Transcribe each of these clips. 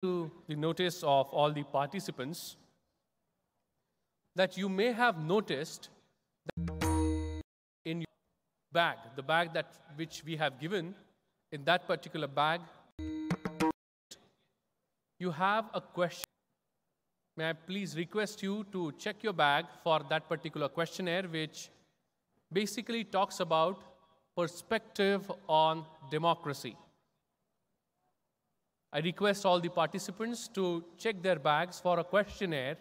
to the notice of all the participants that you may have noticed that in your bag, the bag which we have given, in that particular bag, you have a question. May I please request you to check your bag for that particular questionnaire, which basically talks about perspective on democracy. I request all the participants to check their bags for a questionnaire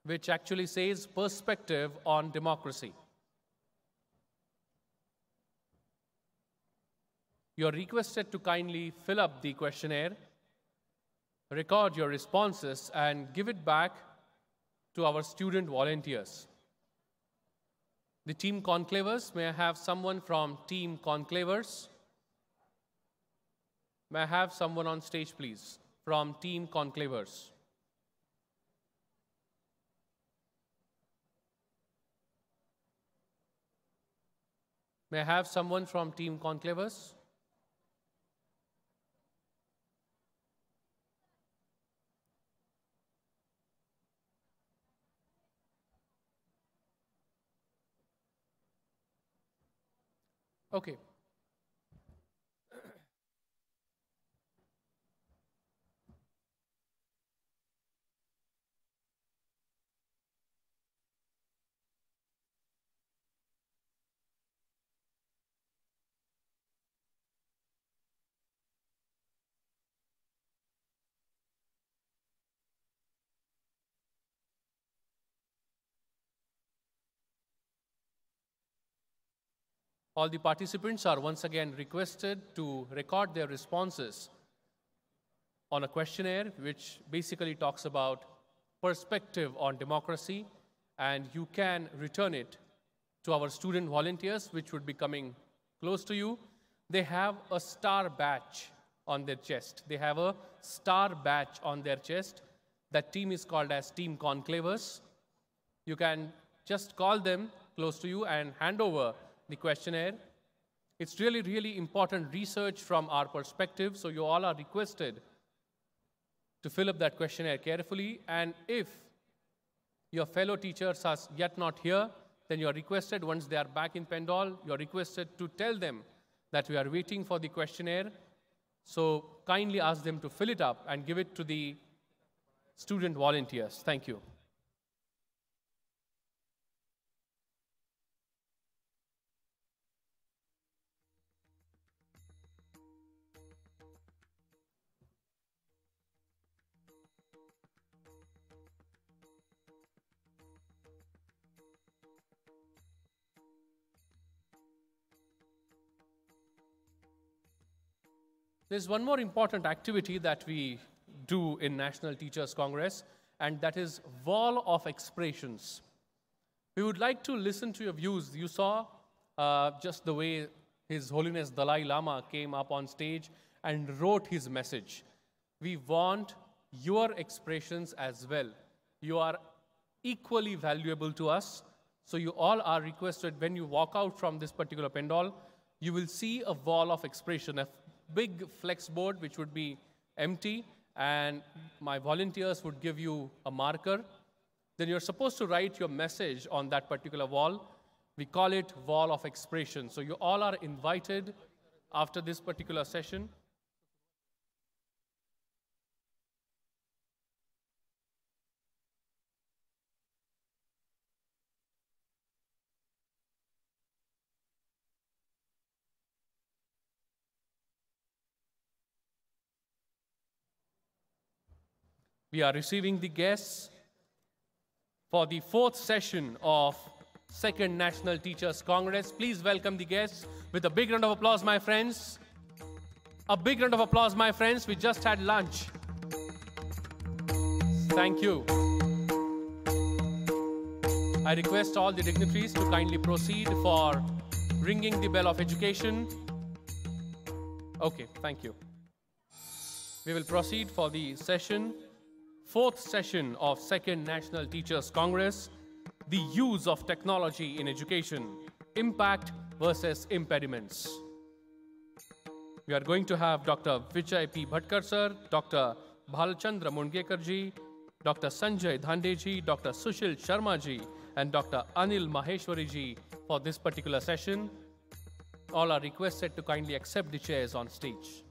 which actually says perspective on democracy. You are requested to kindly fill up the questionnaire, record your responses, and give it back to our student volunteers. The team conclavers, may I have someone from team conclavers? May I have someone on stage, please, from team conclavers? May I have someone from team conclavers? Okay. All the participants are once again requested to record their responses on a questionnaire which basically talks about perspective on democracy, and you can return it to our student volunteers, which would be coming close to you. They have a star badge on their chest. They have a star badge on their chest. That team is called as Team Conclavers. You can just call them close to you and hand over the questionnaire. It's really, really important research from our perspective, so you all are requested to fill up that questionnaire carefully. And if your fellow teachers are yet not here, then you are requested, once they are back in Pendal, you are requested to tell them that we are waiting for the questionnaire. So kindly ask them to fill it up and give it to the student volunteers. Thank you. There's one more important activity that we do in National Teachers Congress, and that is Wall of Expressions. We would like to listen to your views. You saw just the way His Holiness Dalai Lama came up on stage and wrote his message. We want your expressions as well. You are equally valuable to us. So you all are requested, when you walk out from this particular Pendal, you will see a wall of expression, a big flex board which would be empty, and my volunteers would give you a marker. Then you're supposed to write your message on that particular wall. We call it Wall of Expression. So you all are invited after this particular session. We are receiving the guests for the 4th session of 2nd National Teachers Congress. Please welcome the guests with a big round of applause, my friends. A big round of applause, my friends. We just had lunch. Thank you. I request all the dignitaries to kindly proceed for ringing the bell of education. Okay, thank you. We will proceed for the session. 4th session of 2nd National Teachers Congress, the use of technology in education, impact versus impediments. We are going to have Dr. Vijay P. Bhatkar sir, Dr. Bhalchandra Mungekar ji, Dr. Sanjay Dhande ji, Dr. Sushil Sharma ji, and Dr. Anil Maheshwari ji for this particular session. All are requested to kindly accept the chairs on stage.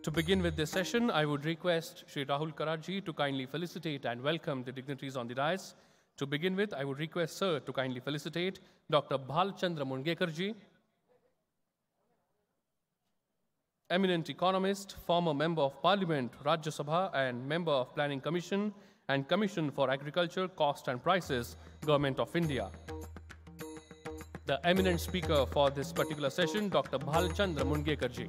To begin with this session, I would request Shri Rahul Karaji to kindly felicitate and welcome the dignitaries on the dais. To begin with, I would request Sir to kindly felicitate Dr. Bhalchandra Mungekar ji, Eminent Economist, former Member of Parliament, Rajya Sabha, and Member of Planning Commission and Commission for Agriculture, Cost and Prices, Government of India. The eminent speaker for this particular session, Dr. Bhalchandra Mungekar ji.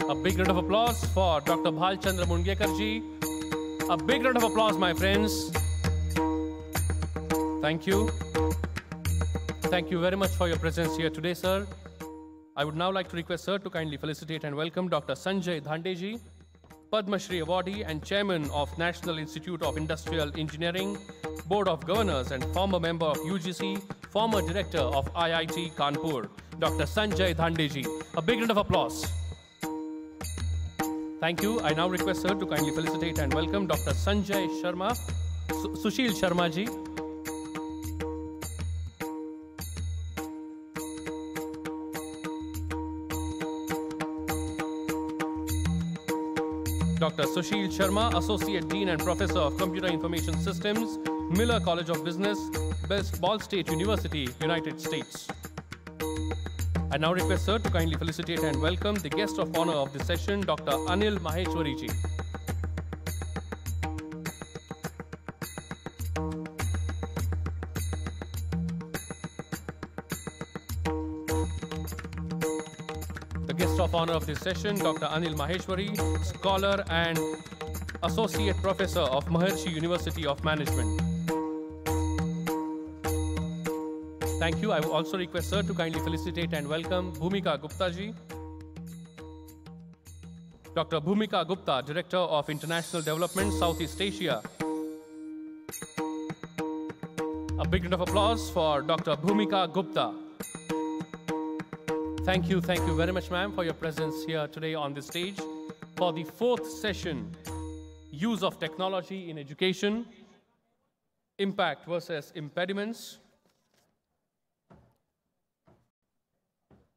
A big round of applause for Dr. Bhalchandra Mungekar ji. A big round of applause, my friends. Thank you. Thank you very much for your presence here today, sir. I would now like to request sir to kindly felicitate and welcome Dr. Sanjay Dhande ji, Padma Shri Awardee and Chairman of National Institute of Industrial Engineering, Board of Governors and former member of UGC, former director of IIT Kanpur, Dr. Sanjay Dhande ji. A big round of applause. Thank you. I now request sir to kindly felicitate and welcome Dr. Sanjay Sharma, Sushil Sharma ji. Dr. Sushil Sharma, Associate Dean and Professor of Computer Information Systems, Miller College of Business, Ball State University, United States. I now request sir to kindly felicitate and welcome the guest of honor of this session, Dr. Anil Maheshwari ji. The guest of honor of this session, Dr. Anil Maheshwari, scholar and associate professor of Maharishi University of Management. Thank you. I will also request sir to kindly felicitate and welcome Bhumika Gupta ji. Dr. Bhumika Gupta, Director of International Development, Southeast Asia. A big round of applause for Dr. Bhumika Gupta. Thank you very much, ma'am, for your presence here today on this stage for the fourth session, Use of Technology in Education, Impact versus Impediments.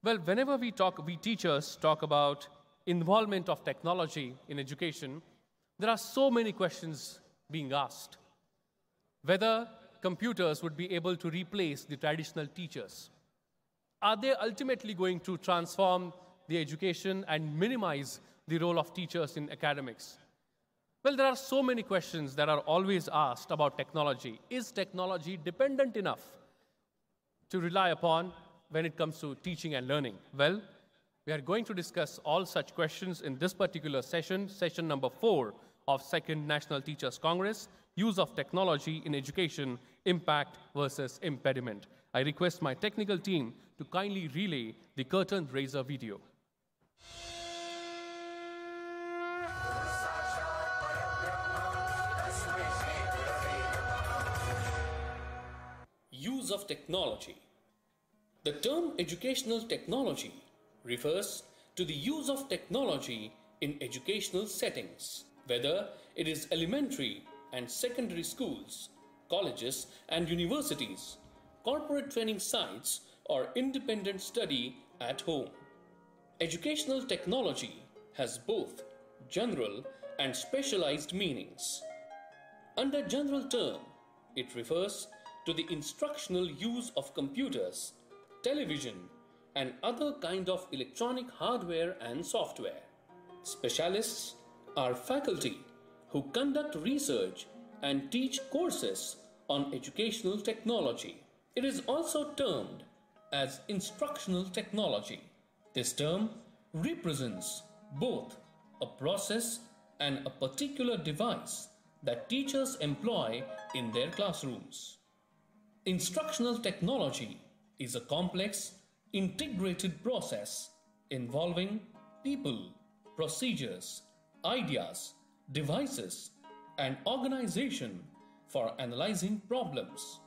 Well, whenever we teachers talk about involvement of technology in education, there are so many questions being asked. Whether computers would be able to replace the traditional teachers. Are they ultimately going to transform the education and minimize the role of teachers in academics? Well, there are so many questions that are always asked about technology. Is technology dependent enough to rely upon when it comes to teaching and learning? Well, we are going to discuss all such questions in this particular session, session number 4 of 2nd National Teachers Congress, Use of Technology in Education, Impact versus Impediment. I request my technical team to kindly relay the curtain raiser video. Use of technology. The term educational technology refers to the use of technology in educational settings, whether it is elementary and secondary schools, colleges and universities, corporate training sites, or independent study at home. Educational technology has both general and specialized meanings. Under general term, it refers to the instructional use of computers, television, and other kind of electronic hardware and software. Specialists are faculty who conduct research and teach courses on educational technology. It is also termed as instructional technology. This term represents both a process and a particular device that teachers employ in their classrooms. Instructional technology is a complex, integrated process involving people, procedures, ideas, devices, and organization for analyzing problems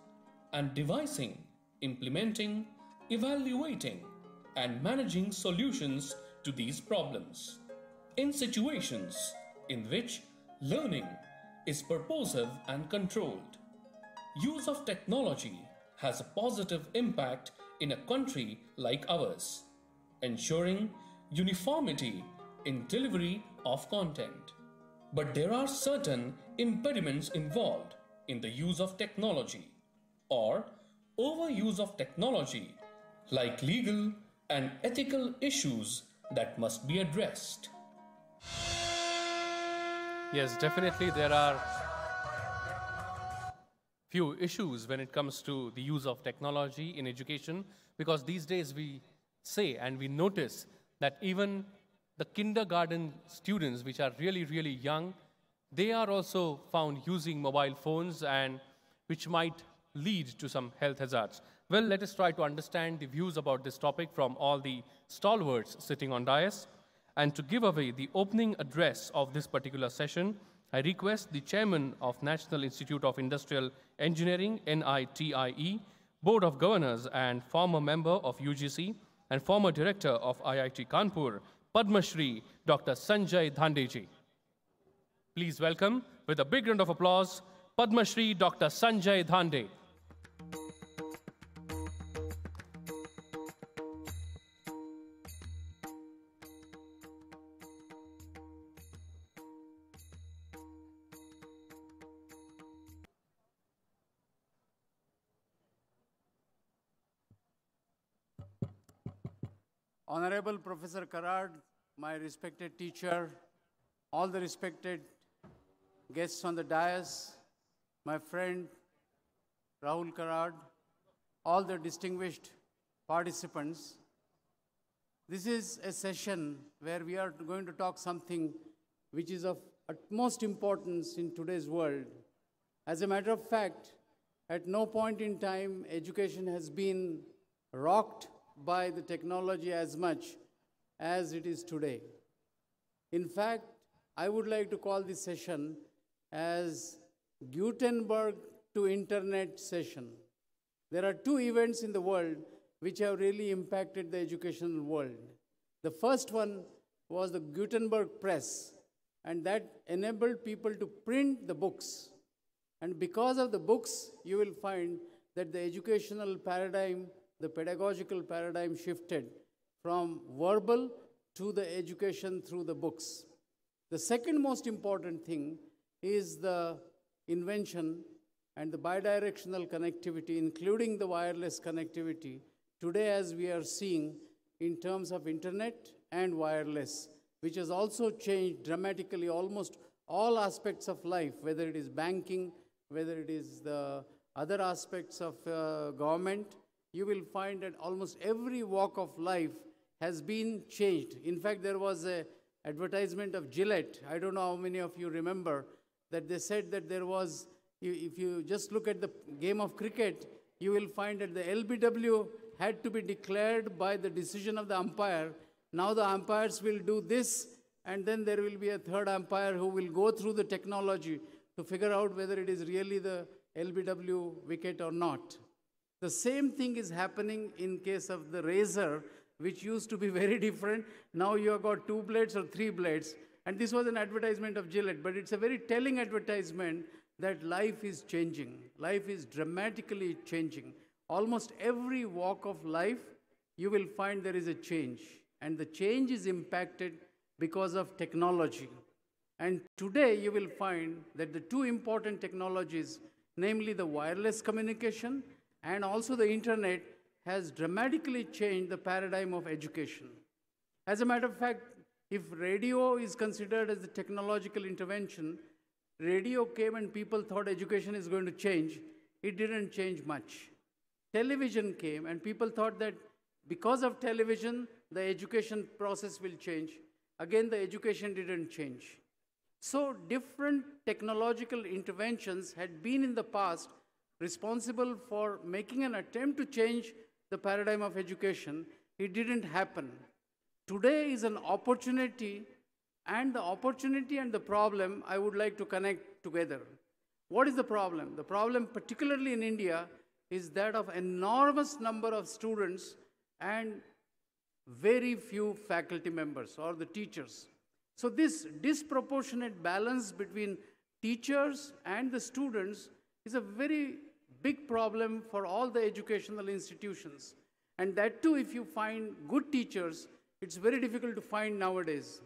and devising, implementing, evaluating, and managing solutions to these problems. In situations in which learning is purposive and controlled, use of technology has a positive impact in a country like ours, ensuring uniformity in delivery of content. But there are certain impediments involved in the use of technology or overuse of technology, like legal and ethical issues that must be addressed. Yes, definitely there are few issues when it comes to the use of technology in education, because these days we say and we notice that even the kindergarten students, which are really, really young, they are also found using mobile phones, and which might lead to some health hazards. Well, let us try to understand the views about this topic from all the stalwarts sitting on dais. And to give away the opening address of this particular session, I request the chairman of National Institute of Industrial Engineering, NITIE, Board of Governors and former member of UGC and former director of IIT Kanpur, Padma Shri Dr. Sanjay Dhandeji. Please welcome, with a big round of applause, Padma Shri Dr. Sanjay Dhande. Honorable Professor Karad, my respected teacher, all the respected guests on the dais, my friend Rahul Karad, all the distinguished participants. This is a session where we are going to talk something which is of utmost importance in today's world. As a matter of fact, at no point in time education has been rocked by the technology as much as it is today. In fact, I would like to call this session as Gutenberg to Internet session. There are two events in the world which have really impacted the educational world. The first one was the Gutenberg press, and that enabled people to print the books. And because of the books, you will find that the educational paradigm, the pedagogical paradigm shifted from verbal to the education through the books. The second most important thing is the invention and the bidirectional connectivity, including the wireless connectivity, today as we are seeing in terms of internet and wireless, which has also changed dramatically almost all aspects of life, whether it is banking, whether it is the other aspects of government. You will find that almost every walk of life has been changed. In fact, there was an advertisement of Gillette. I don't know how many of you remember that they said that there was, if you just look at the game of cricket, you will find that the LBW had to be declared by the decision of the umpire. Now the umpires will do this, and then there will be a third umpire who will go through the technology to figure out whether it is really the LBW wicket or not. The same thing is happening in case of the razor, which used to be very different. Now you have got 2 blades or 3 blades. And this was an advertisement of Gillette, but it's a very telling advertisement that life is changing. Life is dramatically changing. Almost every walk of life, you will find there is a change. And the change is impacted because of technology. And today you will find that the two important technologies, namely the wireless communication and also the internet, has dramatically changed the paradigm of education. As a matter of fact, if radio is considered as a technological intervention, radio came and people thought education is going to change. It didn't change much. Television came and people thought that because of television, the education process will change. Again, the education didn't change. So different technological interventions had been in the past, responsible for making an attempt to change the paradigm of education, it didn't happen. Today is an opportunity, and the opportunity and the problem I would like to connect together. What is the problem? The problem, particularly in India, is that of enormous number of students and very few faculty members or the teachers. So this disproportionate balance between teachers and the students is a very big problem for all the educational institutions. And that too, if you find good teachers, it's very difficult to find nowadays.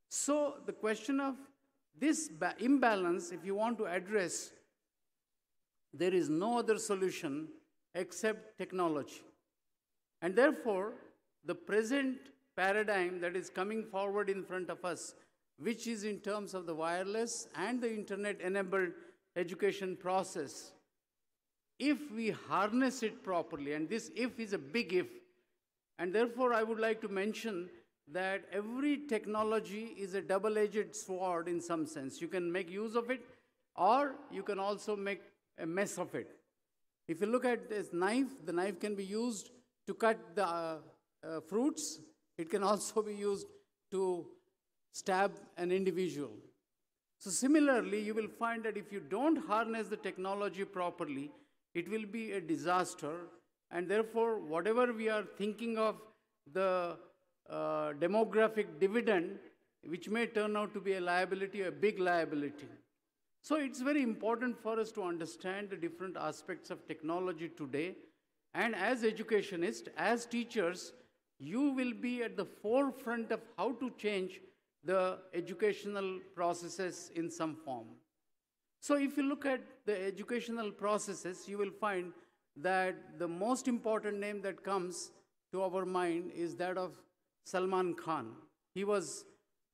So the question of this imbalance, if you want to address, there is no other solution except technology. And therefore, the present paradigm that is coming forward in front of us, which is in terms of the wireless and the internet-enabled education process, if we harness it properly, and this if is a big if, and therefore I would like to mention that every technology is a double-edged sword in some sense. You can make use of it, or you can also make a mess of it. If you look at this knife, the knife can be used to cut the fruits. It can also be used to stab an individual. So similarly, you will find that if you don't harness the technology properly, it will be a disaster, and therefore whatever we are thinking of the demographic dividend, which may turn out to be a liability, a big liability. So it's very important for us to understand the different aspects of technology today, and as educationists, as teachers, you will be at the forefront of how to change the educational processes in some form. So if you look at the educational processes, you will find that the most important name that comes to our mind is that of Salman Khan. He was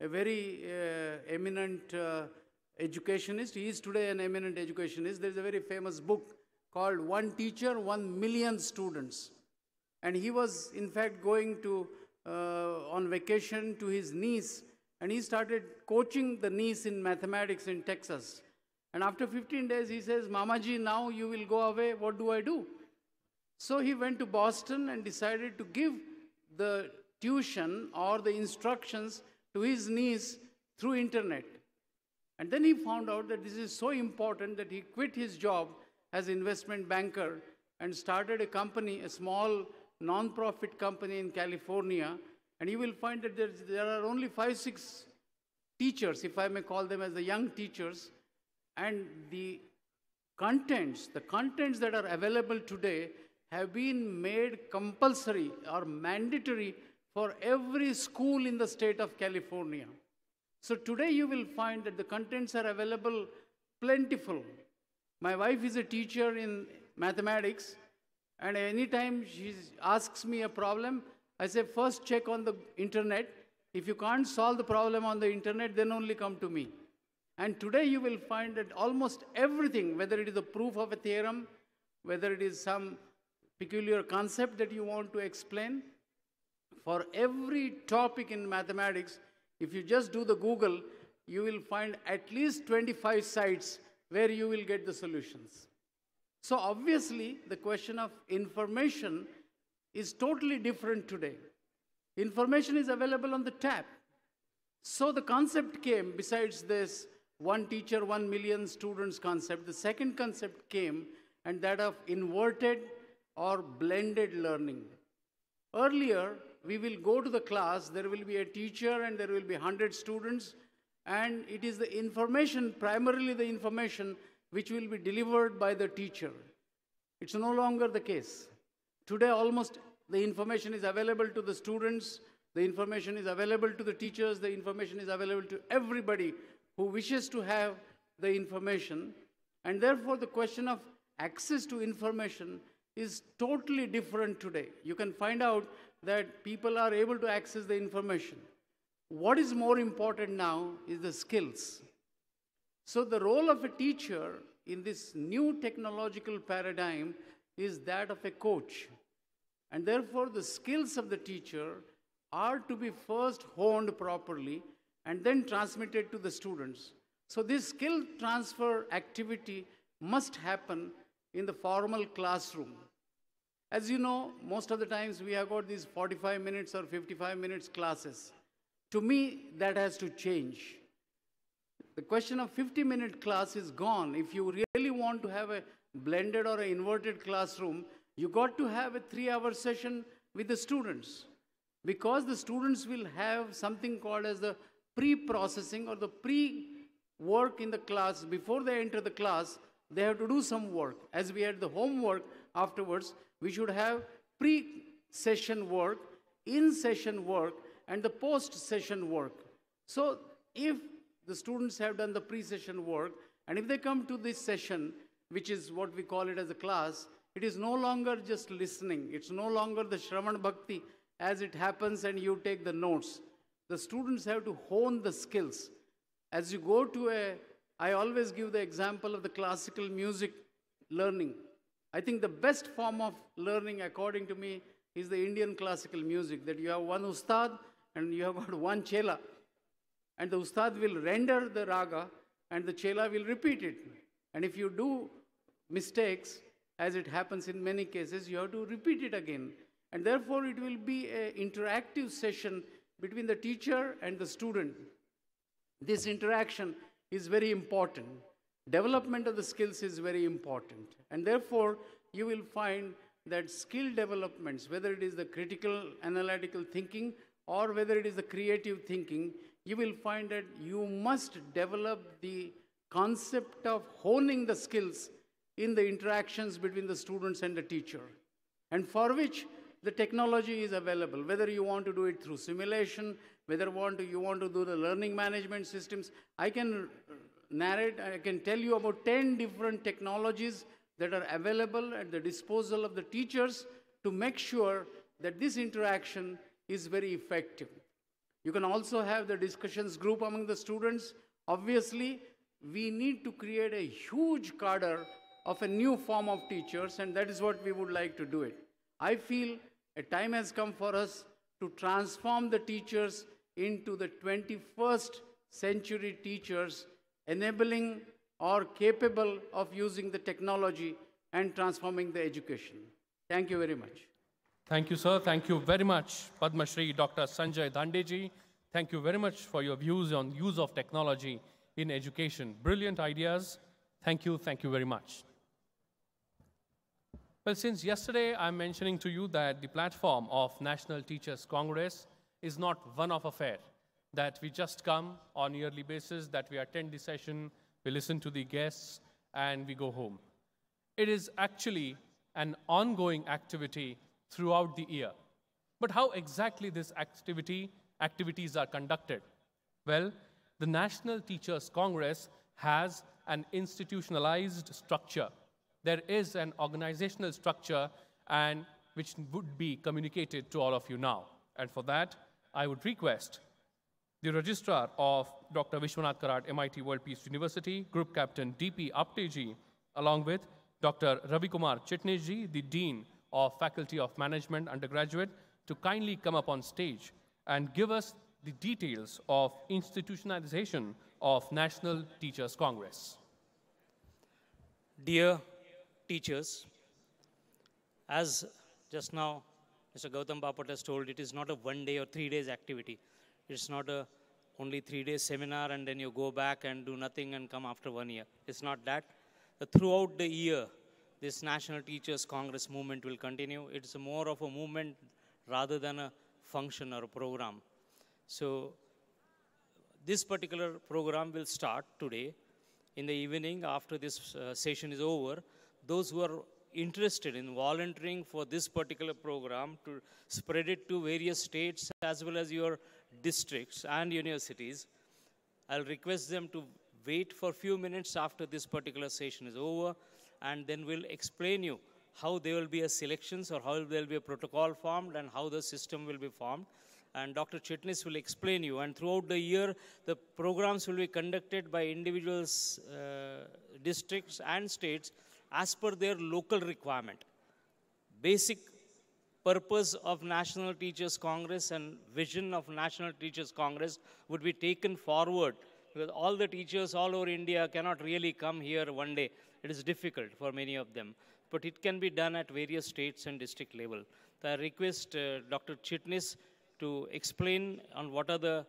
a very eminent educationist. He is today an eminent educationist. There is a very famous book called One Teacher, 1 Million Students. And he was, in fact, going to on vacation to his niece, and he started coaching the niece in mathematics in Texas. And after 15 days, he says, "Mamaji, now you will go away. What do I do?" So he went to Boston and decided to give the tuition or the instructions to his niece through internet. And then he found out that this is so important that he quit his job as investment banker and started a company, a small non-profit company in California. And you will find that there are only 5-6 teachers, if I may call them as the young teachers, and the contents that are available today have been made compulsory or mandatory for every school in the state of California. So today you will find that the contents are available plentiful. My wife is a teacher in mathematics, and anytime she asks me a problem, I say, first check on the internet. If you can't solve the problem on the internet, then only come to me. And today you will find that almost everything, whether it is a proof of a theorem, whether it is some peculiar concept that you want to explain, for every topic in mathematics, if you just do the Google, you will find at least 25 sites where you will get the solutions. So obviously, the question of information is totally different today. Information is available on the tap. So the concept came, besides this one teacher, 1 million students concept, the second concept came, and that of inverted or blended learning. Earlier, we will go to the class, there will be a teacher and there will be 100 students, and it is the information, primarily the information, which will be delivered by the teacher. It's no longer the case. Today, almost the information is available to the students, the information is available to the teachers, the information is available to everybody who wishes to have the information. And therefore, the question of access to information is totally different today. You can find out that people are able to access the information. What is more important now is the skills. So the role of a teacher in this new technological paradigm is that of a coach. And therefore, the skills of the teacher are to be first honed properly and then transmitted to the students. So this skill transfer activity must happen in the formal classroom. As you know, most of the times we have got these 45 minutes or 55 minutes classes. To me, that has to change. The question of 50-minute class is gone. If you really want to have a blended or an inverted classroom, you got to have a 3-hour session with the students, because the students will have something called as the pre-processing or the pre-work in the class. Before they enter the class, they have to do some work. As we had the homework afterwards, we should have pre-session work, in-session work, and the post-session work. So if the students have done the pre-session work, and if they come to this session, which is what we call it as a class, it is no longer just listening. It's no longer the Shravan Bhakti as it happens and you take the notes. The students have to hone the skills. As you go to I always give the example of the classical music learning. I think the best form of learning, according to me, is the Indian classical music, that you have one ustad and you have got one chela. And the ustad will render the raga and the chela will repeat it. And if you do mistakes, as it happens in many cases, you have to repeat it again. And therefore, it will be an interactive session between the teacher and the student. This interaction is very important. Development of the skills is very important. And therefore, you will find that skill developments, whether it is the critical analytical thinking or whether it is the creative thinking, you will find that you must develop the concept of honing the skills in the interactions between the students and the teacher, and for which the technology is available, whether you want to do it through simulation, whether you want to do the learning management systems. I can narrate, I can tell you about 10 different technologies that are available at the disposal of the teachers to make sure that this interaction is very effective. You can also have the discussions group among the students. Obviously, we need to create a huge cadre of a new form of teachers, and that is what we would like to do it. I feel a time has come for us to transform the teachers into the 21st century teachers, enabling or capable of using the technology and transforming the education. Thank you very much. Thank you, sir. Thank you very much, Padma Shri Dr. Sanjay Dandeji. Thank you very much for your views on use of technology in education. Brilliant ideas. Thank you very much. Well, since yesterday I'm mentioning to you that the platform of National Teachers Congress is not one-off affair, that we just come on a yearly basis, that we attend the session, we listen to the guests, and we go home. It is actually an ongoing activity throughout the year. But how exactly this activities are conducted? Well, the National Teachers Congress has an institutionalized structure. There is an organizational structure and which would be communicated to all of you now. And for that, I would request the Registrar of Dr. Vishwanath Karad, MIT World Peace University, Group Captain D.P. Apteji, along with Dr. Ravi Kumar Chitnesji, the Dean of Faculty of Management, undergraduate, to kindly come up on stage and give us the details of institutionalization of National Teachers Congress. Dear teachers, as just now Mr. Gautam Bapat has told, it is not a 1 day or 3 days activity. It's not a only 3 days seminar and then you go back and do nothing and come after 1 year. It's not that. Throughout the year, this National Teachers Congress movement will continue. It's more of a movement rather than a function or a program. So this particular program will start today in the evening after this session is over. Those who are interested in volunteering for this particular program to spread it to various states as well as your districts and universities, I'll request them to wait for a few minutes after this particular session is over, and then we'll explain you how there will be a selections or how there will be a protocol formed and how the system will be formed. And Dr. Chitnis will explain you. And throughout the year, the programs will be conducted by individuals, districts and states as per their local requirement. Basic purpose of National Teachers Congress and vision of National Teachers Congress would be taken forward because all the teachers all over India cannot really come here one day. It is difficult for many of them. But it can be done at various states and district level. So I request Dr. Chitnis to explain on what are the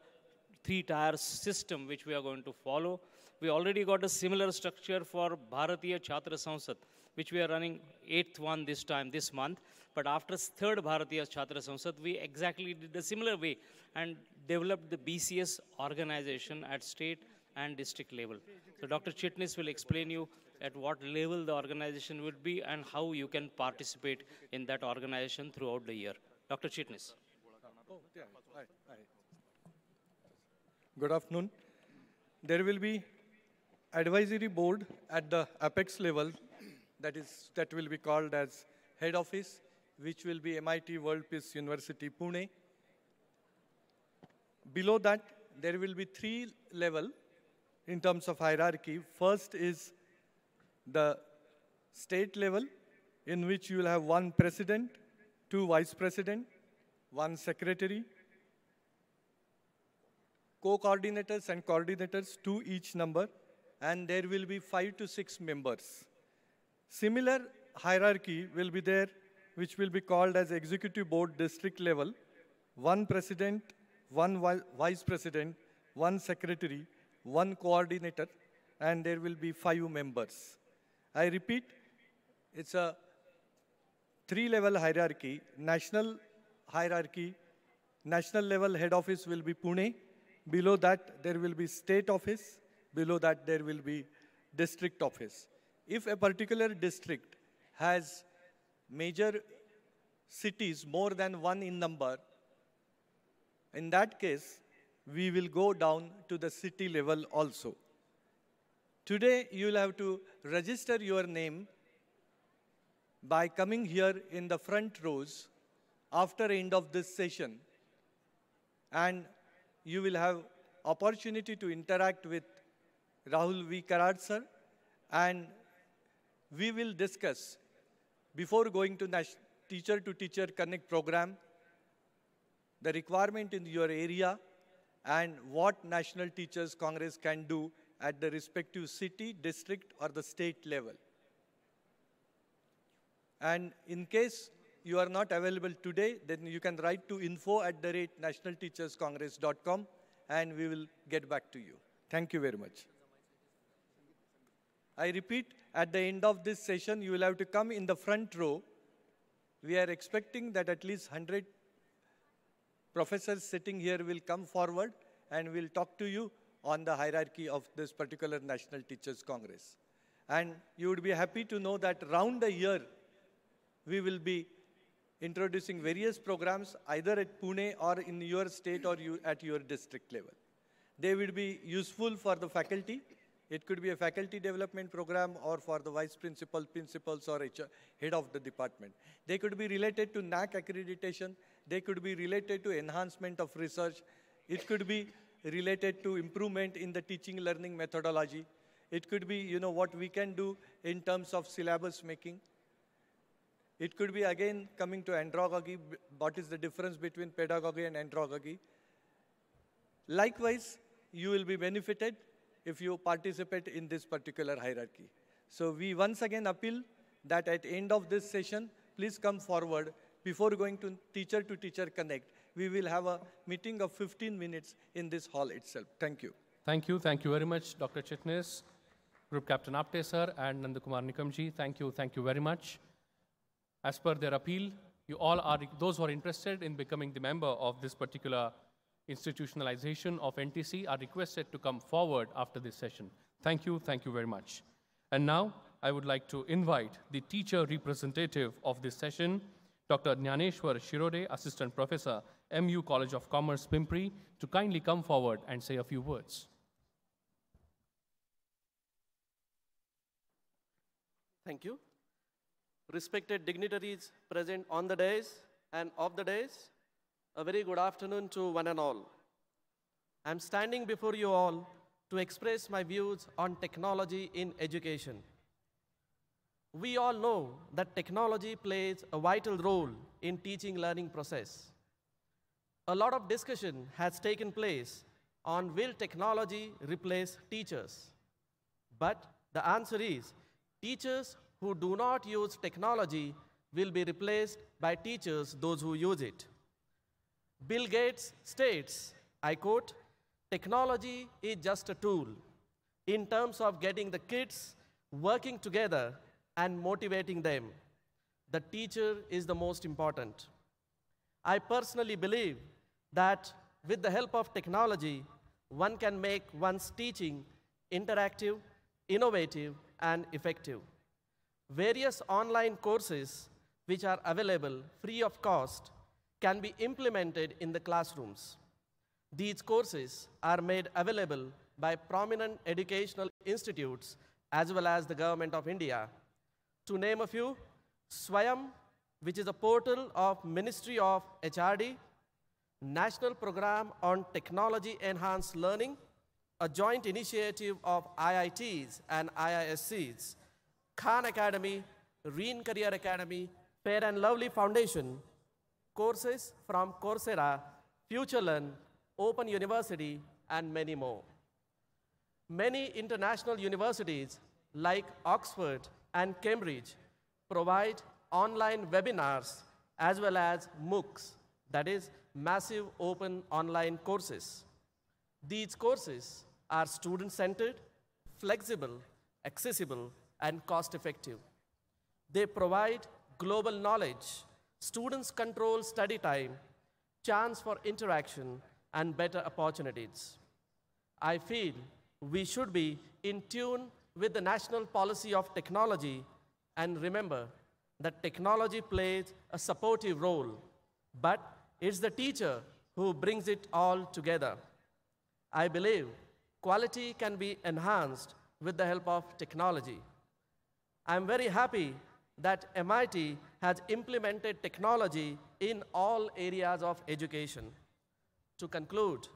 three-tier system which we are going to follow. We already got a similar structure for Bharatiya Chhatra Sansad, which we are running 8th one this month. But after 3rd Bharatiya Chhatra Sansad, we exactly did the similar way and developed the BCS organization at state and district level. So Dr. Chitnis will explain you at what level the organization would be and how you can participate in that organization throughout the year. Dr. Chitnis. Good afternoon. There will be advisory board at the apex level that will be called as head office, which will be MIT World Peace University, Pune. Below that, there will be 3 levels in terms of hierarchy. First is the state level, in which you will have 1 president, 2 vice president, 1 secretary, co-coordinators and coordinators, 2 each number, and there will be 5 to 6 members. Similar hierarchy will be there, which will be called as executive board district level, 1 president, 1 vice president, 1 secretary, 1 coordinator, and there will be 5 members. I repeat, it's a 3-level hierarchy. National hierarchy, national level head office will be Pune. Below that, there will be state office. Below that, there will be district office. If a particular district has major cities, more than 1 in number, in that case, we will go down to the city level also. Today, you will have to register your name by coming here in the front rows after end of this session. And you will have opportunity to interact with Rahul V. Karad sir. And we will discuss, before going to Teacher to Teacher Connect program, the requirement in your area and what National Teachers Congress can do at the respective city, district, or the state level. And in case you are not available today, then you can write to info@nationalteacherscongress.com and we will get back to you. Thank you very much. I repeat, at the end of this session, you will have to come in the front row. We are expecting that at least 100 professors sitting here will come forward and will talk to you on the hierarchy of this particular National Teachers Congress. And you would be happy to know that round a year, we will be introducing various programs either at Pune or in your state or at your district level. They will be useful for the faculty. It could be a faculty development program or for the vice principal, principals, or head of the department. They could be related to NAC accreditation. They could be related to enhancement of research. It could be related to improvement in the teaching learning methodology. It could be, what we can do in terms of syllabus making. It could be, again, coming to andragogy, what is the difference between pedagogy and andragogy. Likewise, you will be benefited if you participate in this particular hierarchy. So we once again appeal that at the end of this session, please come forward. Before going to Teacher Connect, we will have a meeting of 15 minutes in this hall itself. Thank you. Thank you. Thank you very much, Dr. Chitnis, Group Captain Apte sir, and Nandakumar Nikamji. Thank you. Thank you very much. As per their appeal, you all are, those who are interested in becoming the member of this particular institutionalization of NTC are requested to come forward after this session. Thank you very much. And now, I would like to invite the teacher representative of this session, Dr. Jnaneshwar Shirode, Assistant Professor, MU College of Commerce, Pimpri, to kindly come forward and say a few words. Thank you. Respected dignitaries present on the dais and off the dais, a very good afternoon to one and all. I'm standing before you all to express my views on technology in education. We all know that technology plays a vital role in teaching learning process. A lot of discussion has taken place on will technology replace teachers? But the answer is teachers who do not use technology will be replaced by teachers, those who use it. Bill Gates states, I quote, technology is just a tool in terms of getting the kids working together and motivating them. The teacher is the most important. I personally believe that with the help of technology, one can make one's teaching interactive, innovative, and effective. Various online courses which are available free of cost can be implemented in the classrooms. These courses are made available by prominent educational institutes as well as the Government of India. To name a few, Swayam, which is a portal of Ministry of HRD, National Program on Technology Enhanced Learning, a joint initiative of IITs and IISCs, Khan Academy, Reen Career Academy, Fair and Lovely Foundation, courses from Coursera, FutureLearn, Open University, and many more. Many international universities like Oxford and Cambridge provide online webinars as well as MOOCs, that is, massive open online courses. These courses are student-centered, flexible, accessible, and cost-effective. They provide global knowledge, students control study time, chance for interaction, and better opportunities. I feel we should be in tune with the national policy of technology and remember that technology plays a supportive role, but it's the teacher who brings it all together. I believe quality can be enhanced with the help of technology. I'm very happy that MIT has implemented technology in all areas of education. To conclude,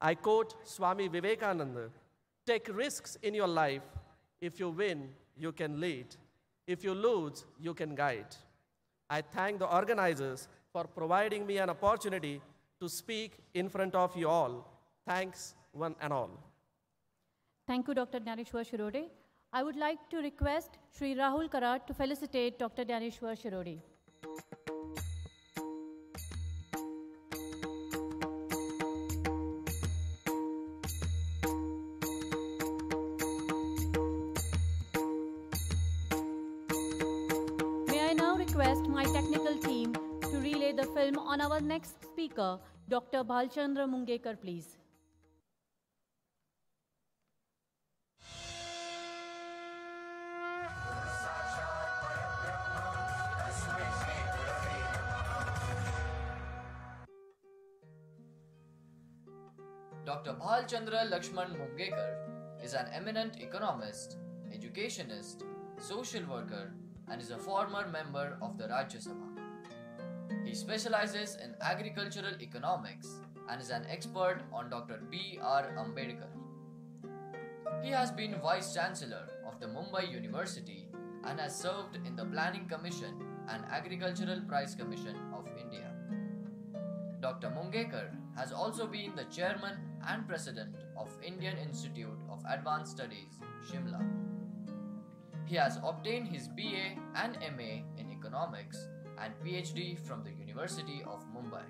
I quote Swami Vivekananda, take risks in your life. If you win, you can lead. If you lose, you can guide. I thank the organizers for providing me an opportunity to speak in front of you all. Thanks, one and all. Thank you, Dr. Dhaneshwar Shirode. I would like to request Shri Rahul Karat to felicitate Dr. Dhaneshwar Shirode. May I now request my technical team to relay the film on our next speaker, Dr. Bhalchandra Mungekar, please. Dr. Bhalchandra Lakshman Mungekar is an eminent economist, educationist, social worker, and is a former member of the Rajya Sabha. He specializes in agricultural economics and is an expert on Dr. B.R. Ambedkar. He has been Vice Chancellor of the Mumbai University and has served in the Planning Commission and Agricultural Price Commission of India. Dr. Mungekar has also been the Chairman and President of Indian Institute of Advanced Studies, Shimla. He has obtained his BA and MA in Economics and PhD from the University of Mumbai.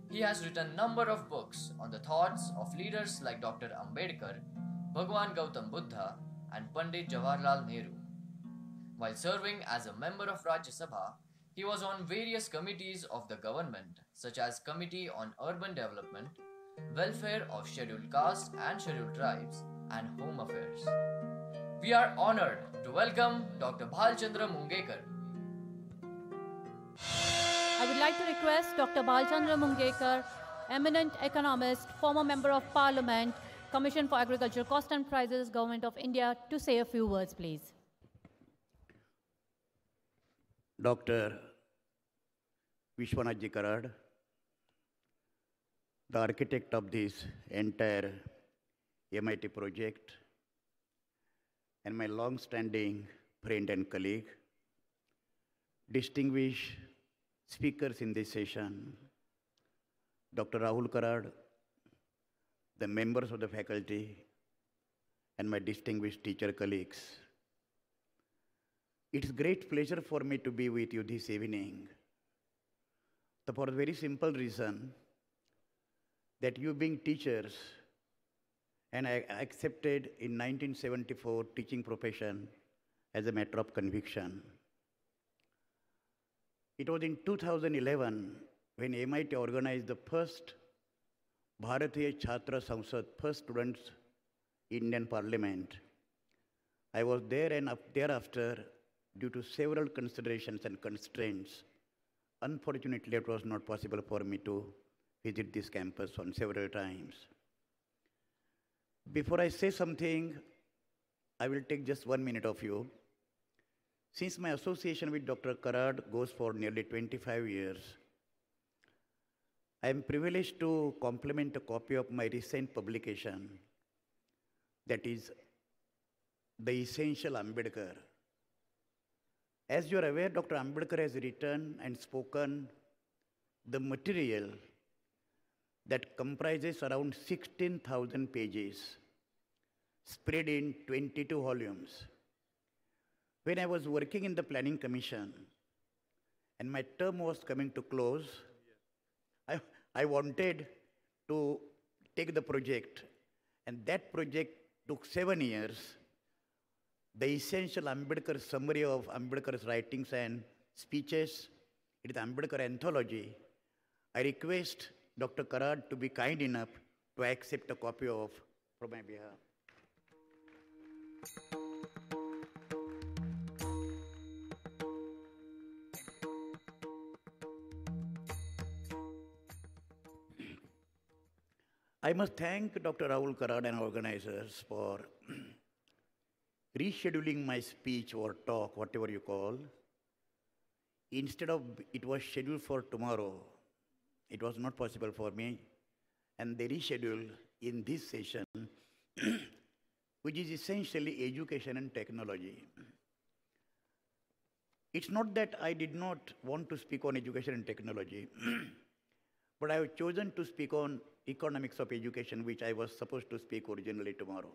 He has written a number of books on the thoughts of leaders like Dr. Ambedkar, Bhagwan Gautam Buddha, and Pandit Jawaharlal Nehru. While serving as a member of Rajya Sabha, he was on various committees of the government, such as Committee on Urban Development, Welfare of Scheduled Castes and Scheduled Tribes, and Home Affairs. We are honored to welcome Dr. Bhalchandra Mungekar. I would like to request Dr. Bhalchandra Mungekar, eminent economist, former member of Parliament, Commission for Agriculture Cost and Prices, Government of India, to say a few words, please. Dr. Vishwanath Karad, the architect of this entire MIT project, and my long-standing friend and colleague, distinguished speakers in this session, Dr. Rahul Karad, the members of the faculty, and my distinguished teacher colleagues. It's a great pleasure for me to be with you this evening. For a very simple reason that you being teachers, and I accepted in 1974 teaching profession as a matter of conviction. It was in 2011 when MIT organized the first Bharatiya Chhatra Sansad, first students Indian Parliament. I was there, and thereafter, due to several considerations and constraints, unfortunately it was not possible for me to visit this campus on several times. Before I say something, I will take just 1 minute of you. Since my association with Dr. Karad goes for nearly 25 years, I am privileged to compliment a copy of my recent publication, that is The Essential Ambedkar. As you are aware, Dr. Ambedkar has written and spoken the material that comprises around 16,000 pages, spread in 22 volumes. When I was working in the Planning Commission and my term was coming to close, I wanted to take the project, and that project took 7 years. The Essential Ambedkar Summary of Ambedkar's writings and speeches, it is Ambedkar Anthology. I request Dr. Karad to be kind enough to accept a copy of from my behalf. I must thank Dr. Rahul Karad and organizers for rescheduling my speech or talk, whatever you call. Instead of, it was scheduled for tomorrow. It was not possible for me. And they rescheduled in this session, which is essentially education and technology. It's not that I did not want to speak on education and technology, but I have chosen to speak on economics of education, which I was supposed to speak originally tomorrow.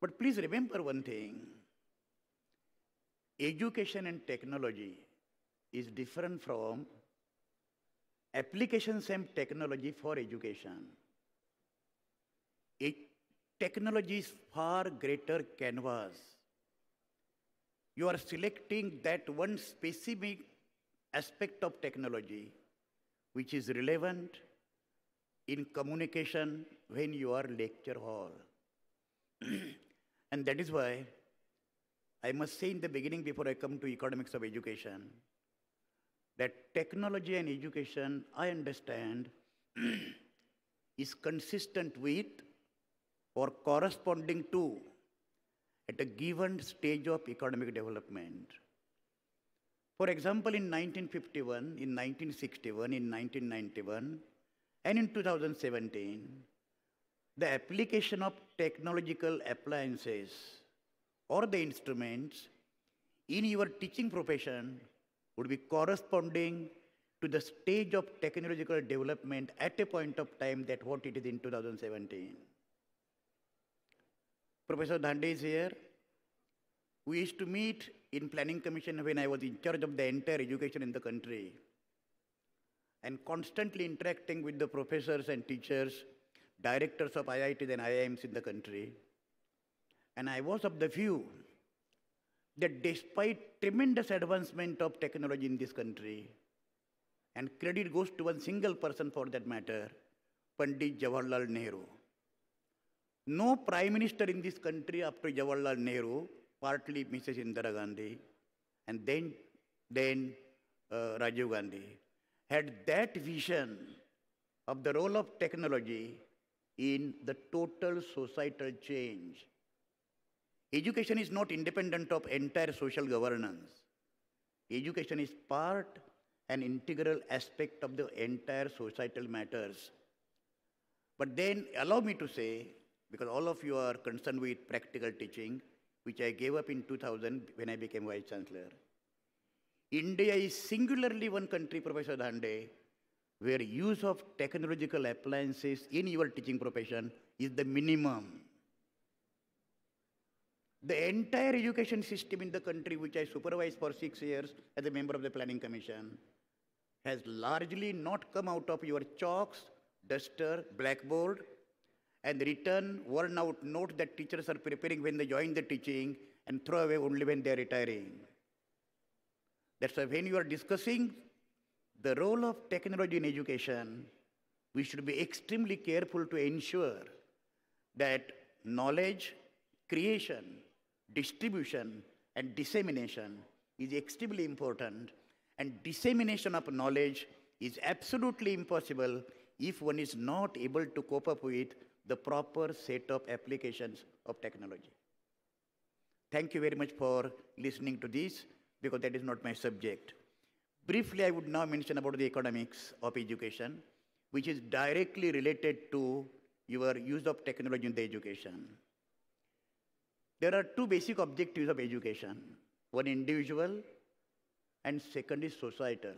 But please remember one thing. Education and technology is different from applications and technology for education. Technology is far greater canvas. You are selecting that one specific aspect of technology which is relevant in communication when you are lecture hall. And that is why I must say in the beginning, before I come to economics of education, that technology and education, I understand, is consistent with or corresponding to at a given stage of economic development. For example, in 1951, in 1961, in 1991, and in 2017, the application of technological appliances or the instruments in your teaching profession would be corresponding to the stage of technological development at a point of time that what it is in 2017. Professor Dhande is here. We used to meet in Planning Commission when I was in charge of the entire education in the country, and constantly interacting with the professors and teachers, directors of IITs and IIMs in the country. And I was of the view that despite tremendous advancement of technology in this country, and credit goes to one single person for that matter, Pandit Jawaharlal Nehru. No prime minister in this country after Jawaharlal Nehru, partly Mrs. Indira Gandhi, and then Rajiv Gandhi, had that vision of the role of technology in the total societal change. Education is not independent of entire social governance. Education is part and integral aspect of the entire societal matters. But then allow me to say, because all of you are concerned with practical teaching, which I gave up in 2000 when I became Vice Chancellor. India is singularly one country, Professor Dhande, where use of technological appliances in your teaching profession is the minimum. The entire education system in the country, which I supervised for 6 years as a member of the Planning Commission, has largely not come out of your chalks, duster, blackboard, and written, worn out notes that teachers are preparing when they join the teaching and throw away only when they are retiring. That's why when you are discussing the role of technology in education, we should be extremely careful to ensure that knowledge, creation, distribution, and dissemination is extremely important, and dissemination of knowledge is absolutely impossible if one is not able to cope up with the proper set of applications of technology. Thank you very much for listening to this, because that is not my subject. Briefly, I would now mention about the economics of education, which is directly related to your use of technology in the education. There are two basic objectives of education. One individual, and second is societal.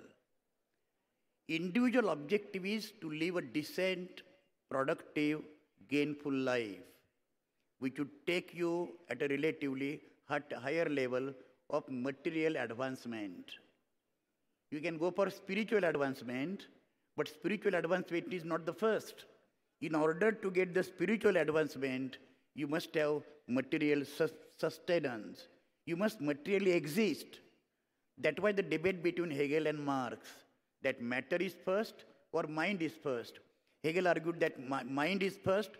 Individual objective is to live a decent, productive, gainful life, which would take you at a relatively higher level of material advancement. You can go for spiritual advancement, but spiritual advancement is not the first. In order to get the spiritual advancement, you must have material sustenance. You must materially exist. That's why the debate between Hegel and Marx, that matter is first or mind is first. Hegel argued that mind is first.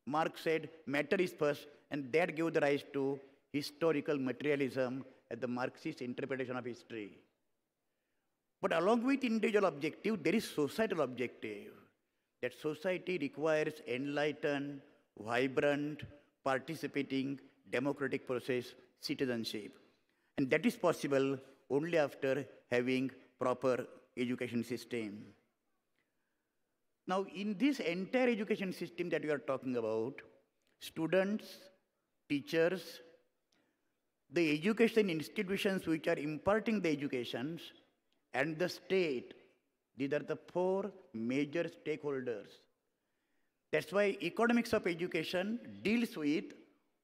Marx said matter is first, and that gave the rise to historical materialism as the Marxist interpretation of history. But along with individual objective, there is societal objective. That society requires enlightened, vibrant, participating, democratic process, citizenship. And that is possible only after having proper education system. Now, in this entire education system that we are talking about, students, teachers, the education institutions which are imparting the educations, and the state, these are the four major stakeholders. That's why economics of education deals with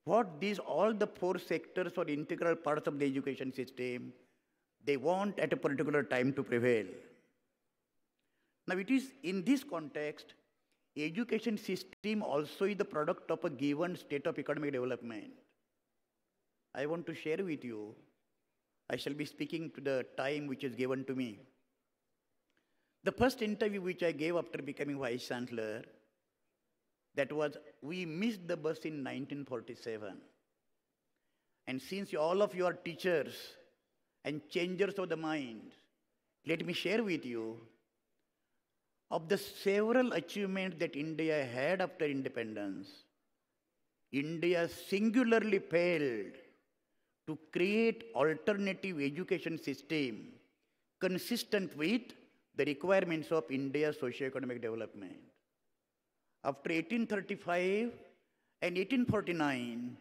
what all the four sectors or integral parts of the education system, they want at a particular time to prevail. Now it is in this context, education system also is the product of a given state of economic development. I want to share with you, I shall be speaking to the time which is given to me. The first interview which I gave after becoming Vice Chancellor, that was, we missed the bus in 1947. And since all of you are teachers and changers of the mind, let me share with you, of the several achievements that India had after independence, India singularly failed to create alternative education system consistent with the requirements of India's socio-economic development. After 1835 and 1849,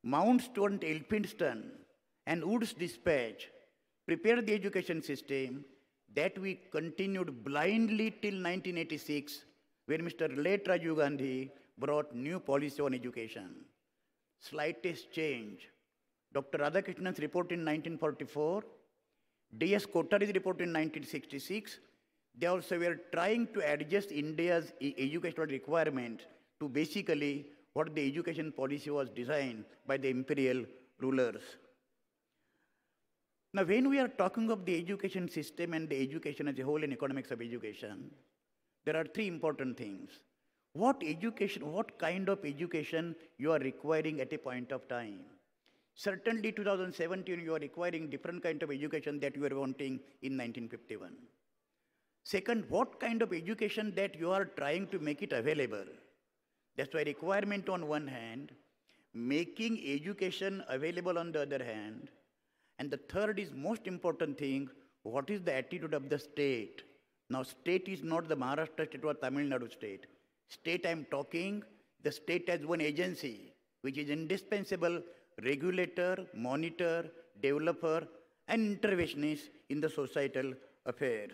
Mount Stuart Elphinstone and Wood's dispatch prepared the education system that we continued blindly till 1986, when Mr. late Rajiv Gandhi brought new policy on education. Slightest change. Dr. Radhakrishnan's report in 1944, D.S. Kothari's report in 1966, they also were trying to adjust India's educational requirement to basically what the education policy was designed by the imperial rulers. Now, when we are talking of the education system and the education as a whole in economics of education, there are three important things. What kind of education you are requiring at a point of time? Certainly, 2017, you are requiring different kind of education that you were wanting in 1951. Second, what kind of education that you are trying to make it available? That's why requirement on one hand, making education available on the other hand, and the third is most important thing, what is the attitude of the state? Now, state is not the Maharashtra state or Tamil Nadu state. State I'm talking, the state has one agency, which is indispensable regulator, monitor, developer, and interventionist in the societal affairs.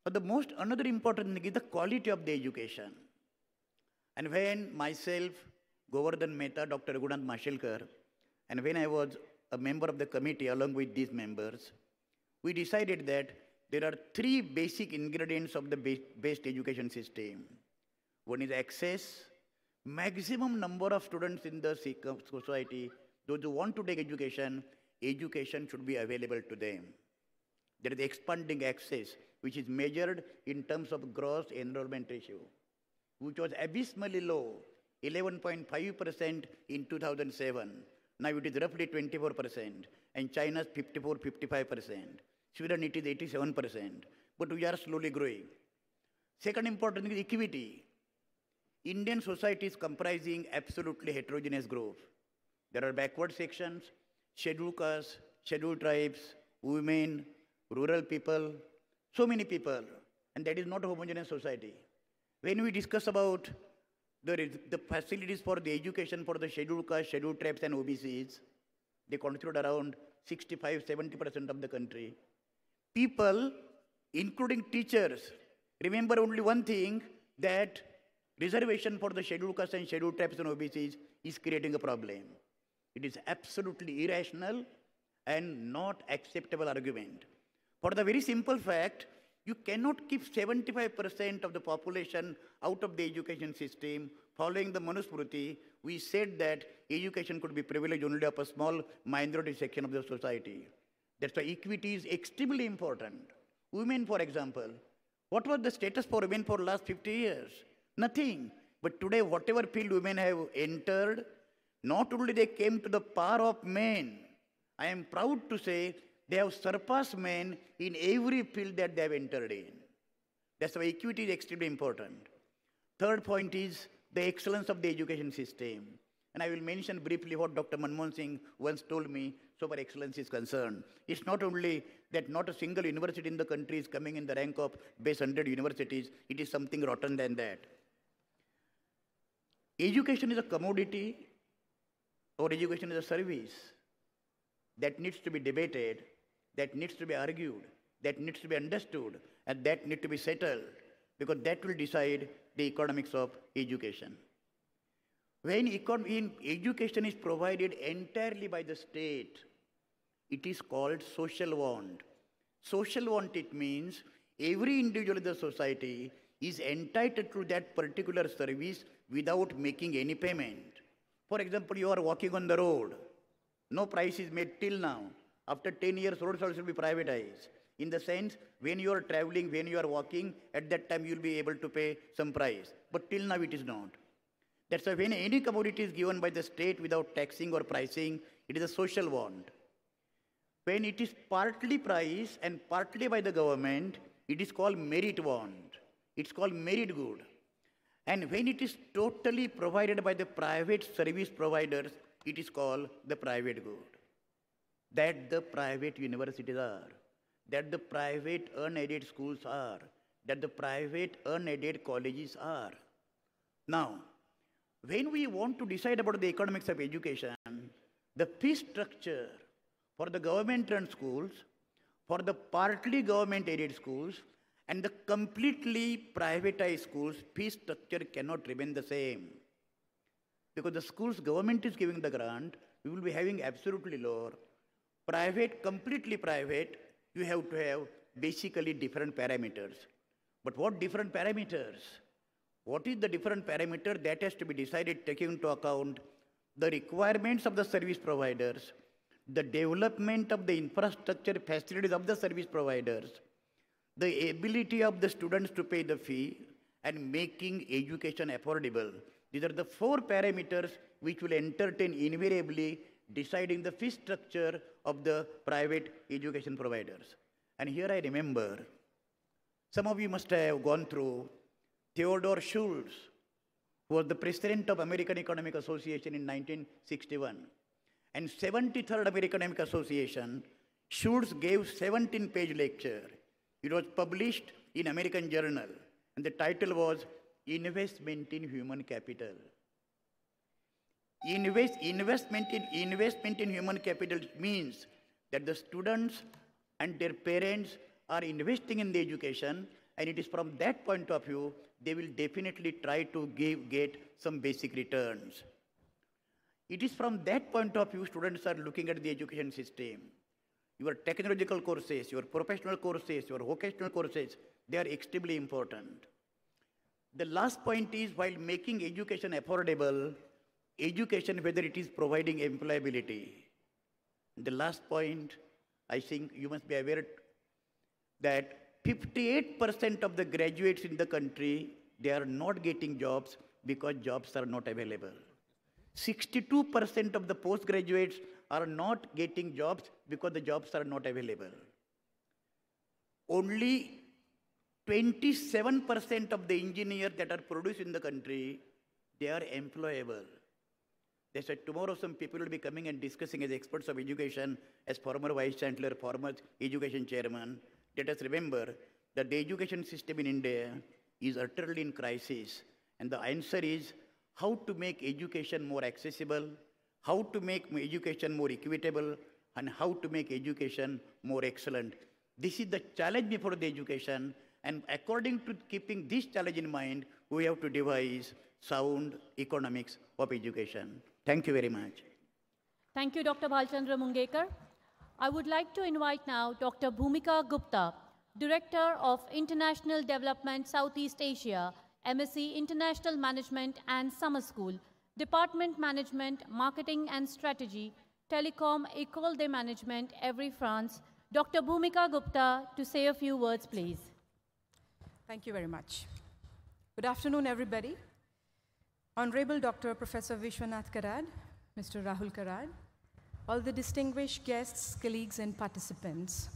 But another important thing is the quality of the education. And when myself, Govardhan Mehta, Dr. Raghunath Mashelkar, and when I was a member of the committee along with these members, we decided that there are three basic ingredients of the best education system. One is access. Maximum number of students in the society, those who want to take education should be available to them. There is expanding access, which is measured in terms of gross enrollment ratio, which was abysmally low, 11.5% in 2007. Now it is roughly 24%, and China's 55%. Sweden, it is 87%, but we are slowly growing. Second important thing is equity. Indian society is comprising absolutely heterogeneous group. There are backward sections, scheduled castes, scheduled tribes, women, rural people, so many people, and that is not a homogeneous society. When we discuss about the facilities for the education for the scheduled castes, scheduled tribes, and OBCs, they constitute around 65–70% of the country. People, including teachers, remember only one thing, that reservation for the scheduled castes and scheduled tribes and OBCs is creating a problem. It is absolutely irrational and not acceptable argument. For the very simple fact, you cannot keep 75% of the population out of the education system. Following the Manusmriti, we said that education could be privileged only of a small minority section of the society. That's why equity is extremely important. Women, for example, what was the status for women for the last 50 years? Nothing. But today, whatever field women have entered, not only they came to the par of men, I am proud to say they have surpassed men in every field that they have entered in. That's why equity is extremely important. Third point is the excellence of the education system. And I will mention briefly what Dr. Manmohan Singh once told me so far excellence is concerned. It's not only that not a single university in the country is coming in the rank of best 100 universities, it is something rotten than that. Education is a commodity or education is a service that needs to be debated, that needs to be argued, that needs to be understood, and that needs to be settled, because that will decide the economics of education. When education is provided entirely by the state, it is called social want. Social want, it means every individual in the society is entitled to that particular service without making any payment. For example, you are walking on the road. No price is made till now. After 10 years, roads also will be privatized. In the sense, when you are traveling, when you are walking, at that time you will be able to pay some price. But till now it is not. That's why when any commodity is given by the state without taxing or pricing, it is a social want. When it is partly priced and partly by the government, it is called merit want. It's called merit good. And when it is totally provided by the private service providers, it is called the private good. That the private universities are, that the private unaided schools are, that the private unaided colleges are. Now, when we want to decide about the economics of education, the fee structure for the government-run schools, for the partly government-aided schools, and the completely privatized schools, fee structure cannot remain the same. Because the schools government is giving the grant, we will be having absolutely lower. Private, completely private, you have to have basically different parameters. But what different parameters? What is the different parameter that has to be decided taking into account the requirements of the service providers, the development of the infrastructure facilities of the service providers, the ability of the students to pay the fee, and making education affordable. These are the four parameters which will entertain invariably deciding the fee structure of the private education providers. And here I remember, some of you must have gone through Theodore Schultz, who was the president of American Economic Association in 1961. And 73rd American Economic Association, Schultz gave 17-page lecture. It was published in American Journal, and the title was Investment in Human Capital. Investment in human capital means that the students and their parents are investing in the education, and it is from that point of view, they will definitely try to get some basic returns. It is from that point of view students are looking at the education system. Your technological courses, your professional courses, your vocational courses, they are extremely important. The last point is, while making education affordable, education, whether it is providing employability. The last point, I think you must be aware that 58% of the graduates in the country, they are not getting jobs because jobs are not available. 62% of the postgraduates are not getting jobs because the jobs are not available. Only 27% of the engineers that are produced in the country, they are employable. They said tomorrow some people will be coming and discussing as experts of education, as former Vice Chancellor, former Education Chairman. Let us remember that the education system in India is utterly in crisis. And the answer is how to make education more accessible, how to make education more equitable, and how to make education more excellent. This is the challenge before the education. And according to keeping this challenge in mind, we have to devise sound economics of education. Thank you very much. Thank you, Dr. Bhalchandra Mungekar. I would like to invite now Dr. Bhumika Gupta, Director of International Development Southeast Asia, MSc International Management and Summer School, Department Management, Marketing and Strategy, Telecom, École de Management, Evry, France. Dr. Bhumika Gupta, to say a few words, please. Thank you very much. Good afternoon, everybody. Honorable Dr. Professor Vishwanath Karad, Mr. Rahul Karad, all the distinguished guests, colleagues, and participants.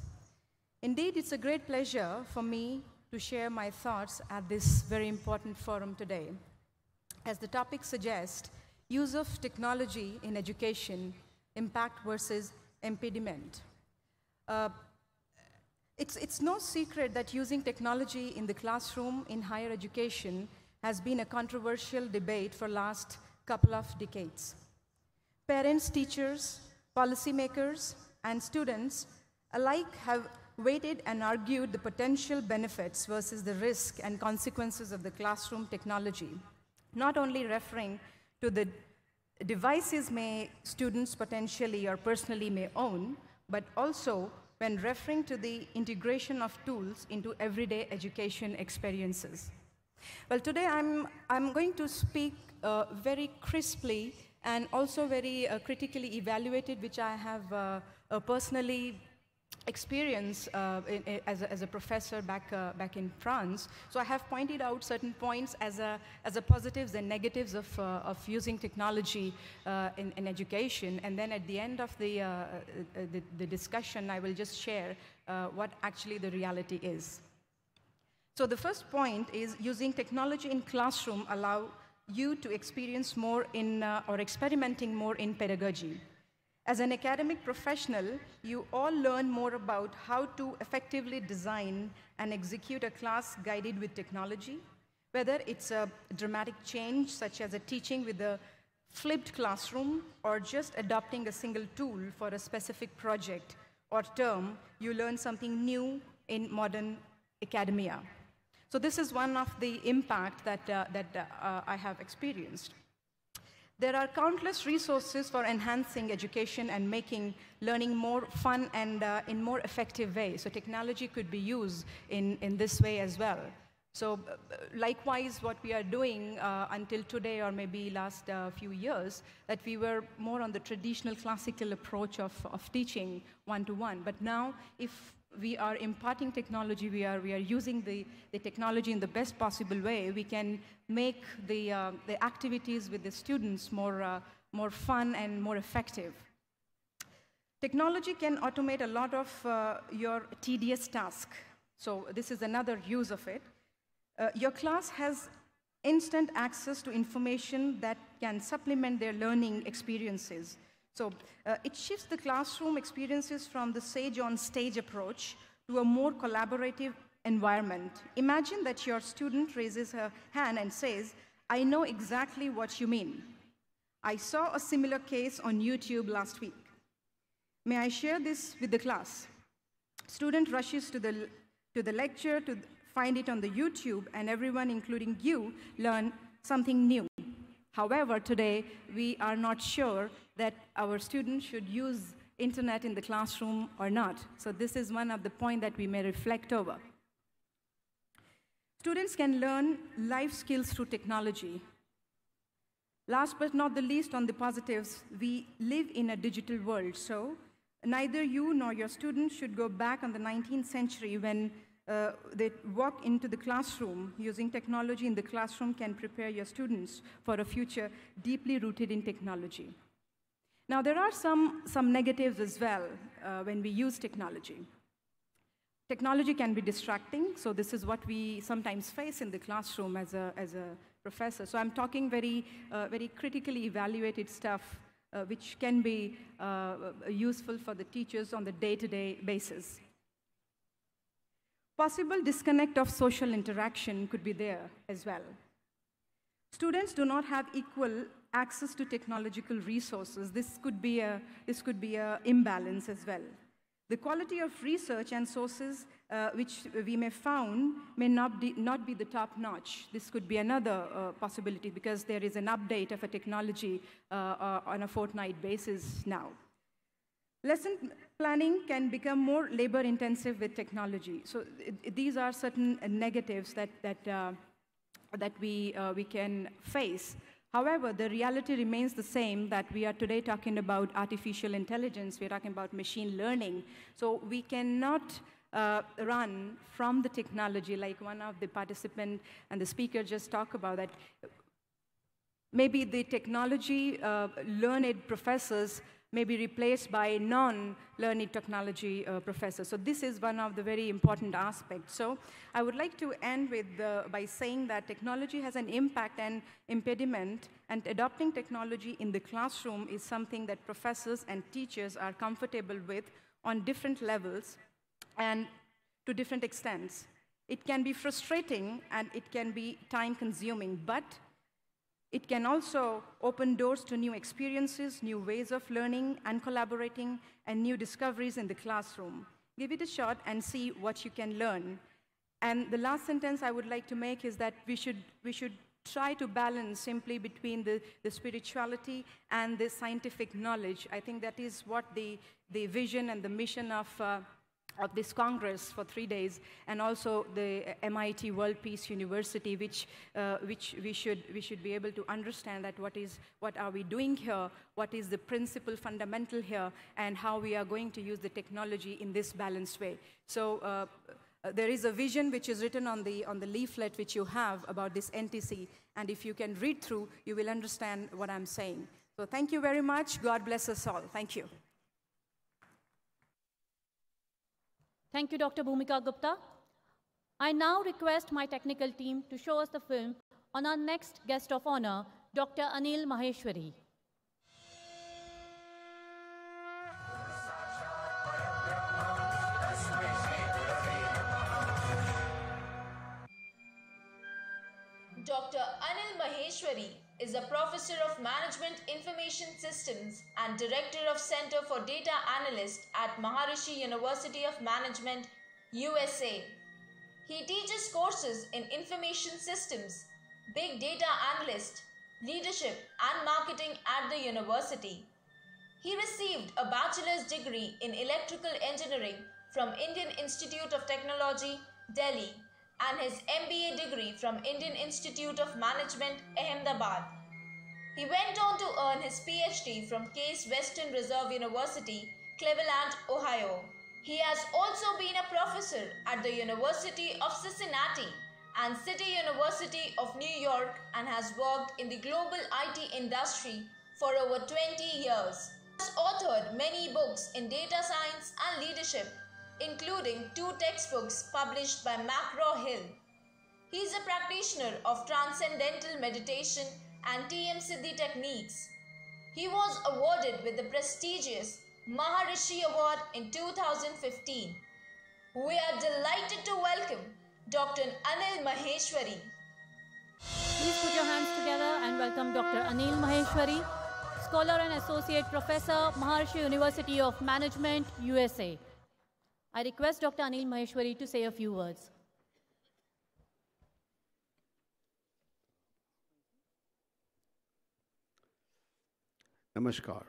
Indeed, it's a great pleasure for me to share my thoughts at this very important forum today. As the topic suggests, use of technology in education, impact versus impediment. It's no secret that using technology in the classroom in higher education has been a controversial debate for the last couple of decades. Parents, teachers, policymakers, and students alike have weighted and argued the potential benefits versus the risk and consequences of the classroom technology, not only referring to the devices students potentially or personally may own, but also when referring to the integration of tools into everyday education experiences. Well, today I'm going to speak very crisply and also very critically evaluated, which I have personally experienced as a professor back in France. So I have pointed out certain points as a positives and negatives of using technology in education. And then at the end of the discussion, I will just share what actually the reality is. So the first point is using technology in classroom allow you to experience more in or experimenting more in pedagogy. As an academic professional, you all learn more about how to effectively design and execute a class guided with technology, whether it's a dramatic change such as a teaching with a flipped classroom or just adopting a single tool for a specific project or term, you learn something new in modern academia. So this is one of the impact that I have experienced. There are countless resources for enhancing education and making learning more fun and in more effective ways. So technology could be used in this way as well. So likewise, what we are doing until today or maybe last few years, that we were more on the traditional classical approach of teaching one-to-one. But now, if we are imparting technology, we are using the technology in the best possible way, we can make the activities with the students more fun and more effective. Technology can automate a lot of your tedious task. So this is another use of it. Your class has instant access to information that can supplement their learning experiences. So it shifts the classroom experiences from the sage-on-stage approach to a more collaborative environment. Imagine that your student raises her hand and says, "I know exactly what you mean. I saw a similar case on YouTube last week. May I share this with the class?" Student rushes to the lecture find it on the YouTube, and everyone, including you, learn something new. However, today, we are not sure that our students should use internet in the classroom or not. So this is one of the points that we may reflect over. Students can learn life skills through technology. Last but not the least, on the positives, we live in a digital world, so neither you nor your students should go back on the 19th century when they walk into the classroom. Using technology in the classroom can prepare your students for a future deeply rooted in technology. Now, there are some negatives as well when we use technology. Technology can be distracting, so this is what we sometimes face in the classroom as a professor. So I'm talking very critically evaluated stuff which can be useful for the teachers on the day-to-day basis. Possible disconnect of social interaction could be there as well. Students do not have equal access to technological resources. This could be a imbalance as well. The quality of research and sources which we may found may not be the top notch. This could be another possibility because there is an update of a technology on a fortnight basis now. Lesson planning can become more labor intensive with technology. So these are certain negatives that we can face. However, the reality remains the same, that we are today talking about artificial intelligence, we're talking about machine learning. So we cannot run from the technology, like one of the participants and the speaker just talked about that. Maybe the technology learned professors may be replaced by non-learned technology professors. So this is one of the very important aspects. So I would like to end with by saying that technology has an impact and impediment, and adopting technology in the classroom is something that professors and teachers are comfortable with on different levels and to different extents. It can be frustrating and it can be time-consuming, but it can also open doors to new experiences, new ways of learning and collaborating, and new discoveries in the classroom. Give it a shot and see what you can learn. And the last sentence I would like to make is that we should try to balance simply between the spirituality and the scientific knowledge. I think that is what the vision and the mission of this Congress for 3 days, and also the MIT World Peace University, which we should be able to understand that what are we doing here, what is the principle fundamental here, and how we are going to use the technology in this balanced way. So there is a vision which is written on the leaflet which you have about this NTC, and if you can read through, you will understand what I'm saying. So thank you very much. God bless us all. Thank you. Thank you, Dr. Bhumika Gupta. I now request my technical team to show us the film on our next guest of honor, Dr. Anil Maheshwari. Dr. Anil Maheshwari is a professor of Management Information Systems and Director of Center for Data Analyst at Maharishi University of Management, USA. He teaches courses in Information Systems, Big Data Analyst, Leadership and Marketing at the university. He received a bachelor's degree in Electrical Engineering from Indian Institute of Technology, Delhi, and his MBA degree from Indian Institute of Management, Ahmedabad. He went on to earn his PhD from Case Western Reserve University, Cleveland, Ohio. He has also been a professor at the University of Cincinnati and City University of New York, and has worked in the global IT industry for over 20 years. He has authored many books in data science and leadership, including 2 textbooks published by McGraw-Hill. He is a practitioner of transcendental meditation and TM Siddhi techniques. He was awarded with the prestigious Maharishi Award in 2015. We are delighted to welcome Dr. Anil Maheshwari. Please put your hands together and welcome Dr. Anil Maheshwari, Scholar and Associate Professor, Maharishi University of Management, USA. I request Dr. Anil Maheshwari to say a few words. Namaskar.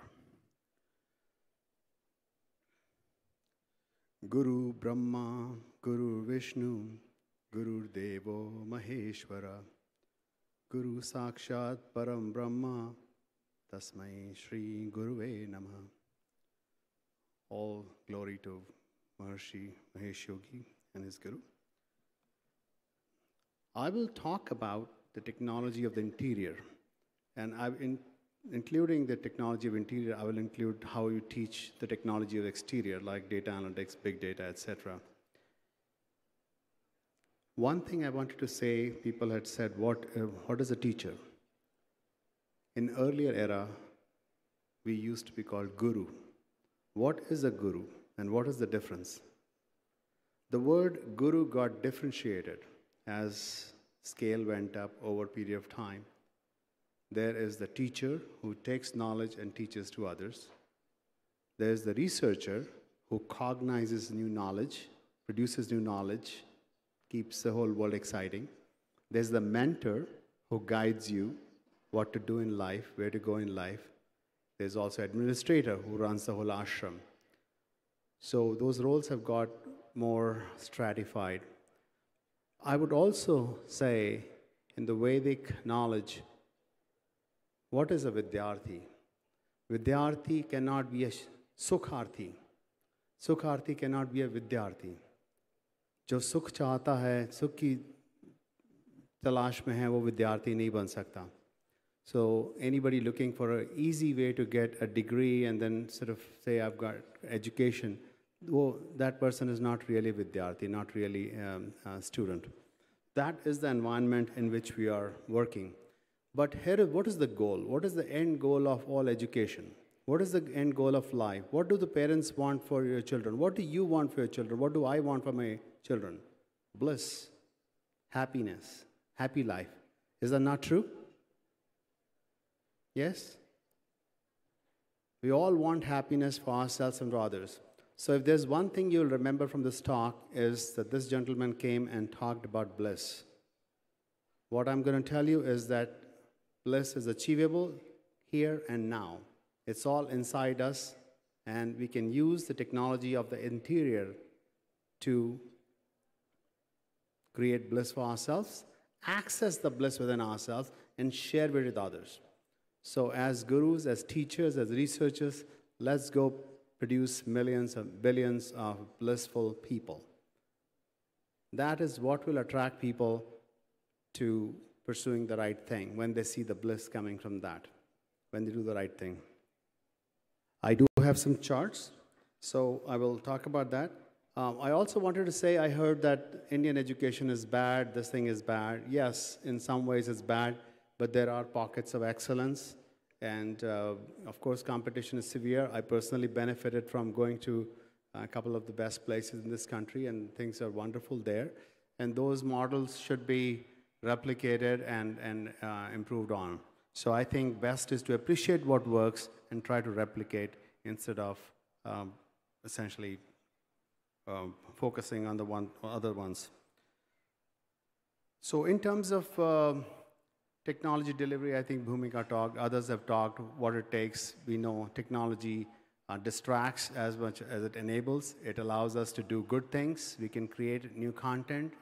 Guru Brahma, Guru Vishnu, Guru Devo Maheshwara, Guru Sakshat Param Brahma, Tasmai Shri Guruve Namaha. All glory to Maharishi Mahesh Yogi and his Guru. I will talk about the technology of the interior, and including the technology of interior, I will include how you teach the technology of exterior, like data analytics, big data, etc. One thing I wanted to say, people had said, what is a teacher? In earlier era, we used to be called guru. What is a guru, and what is the difference? The word guru got differentiated as scale went up over a period of time. There is the teacher who takes knowledge and teaches to others. There is the researcher who cognizes new knowledge, produces new knowledge, keeps the whole world exciting. There's the mentor who guides you what to do in life, where to go in life. There's also administrator who runs the whole ashram. So those roles have got more stratified. I would also say in the Vedic knowledge, what is a Vidyarthi? Vidyarthi cannot be a Sukharthi. Sukharthi cannot be a Vidyarthi. जो सुख चाहता है, सुख की तलाश में है, वो विद्यार्थी नहीं बन सकता. So anybody looking for an easy way to get a degree and then sort of say, I've got education, well, that person is not really a Vidyarthi, not really a student. That is the environment in which we are working. But here, what is the goal? What is the end goal of all education? What is the end goal of life? What do the parents want for your children? What do you want for your children? What do I want for my children? Bliss, happiness, happy life. Is that not true? Yes? We all want happiness for ourselves and for others. So if there's one thing you'll remember from this talk is that this gentleman came and talked about bliss. What I'm going to tell you is that bliss is achievable here and now. It's all inside us, and we can use the technology of the interior to create bliss for ourselves, access the bliss within ourselves, and share it with others. So as gurus, as teachers, as researchers, let's go produce millions and billions of blissful people. That is what will attract people to pursuing the right thing when they see the bliss coming from that, when they do the right thing. I do have some charts, so I will talk about that. I also wanted to say, I heard that Indian education is bad, this thing is bad. Yes, in some ways it's bad, but there are pockets of excellence. And of course, competition is severe. I personally benefited from going to a couple of the best places in this country, and things are wonderful there. And those models should be replicated and improved on. So I think best is to appreciate what works and try to replicate instead of essentially focusing on the other ones. So in terms of technology delivery, I think Bhumika talked, others have talked what it takes. We know technology distracts as much as it enables. It allows us to do good things. We can create new content.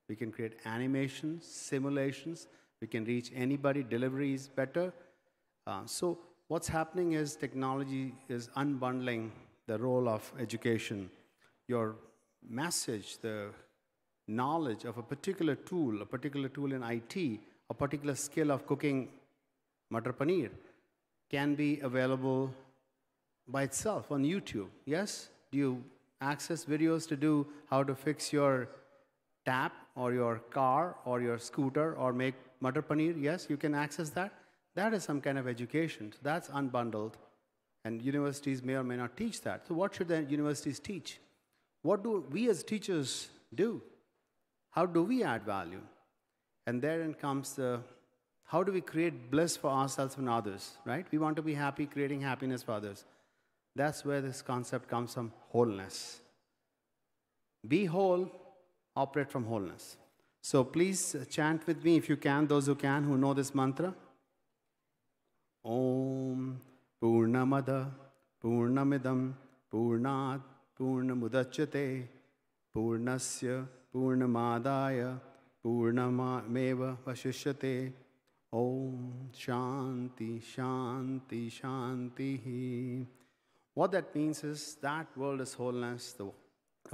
We can create animations, simulations. We can reach anybody. Delivery is better. So what's happening is technology is unbundling the role of education. Your message, the knowledge of a particular tool in IT, a particular skill of cooking Matar Paneer can be available by itself on YouTube. Yes? Do you access videos to do how to fix your tap or your car or your scooter or make Matar Paneer? Yes, you can access that. That is some kind of education. So that's unbundled. And universities may or may not teach that. So what should the universities teach? What do we as teachers do? How do we add value? And therein comes the, how do we create bliss for ourselves and others, right? We want to be happy, creating happiness for others. That's where this concept comes from, wholeness. Be whole, operate from wholeness. So please chant with me if you can, those who can, who know this mantra. Om Purnamada Purnamidam Purnat Purnamudachyate Purnasya Purnamadaya Purnameva Vashishyate. Om Shanti Shanti Shanti. What that means is that world is wholeness, the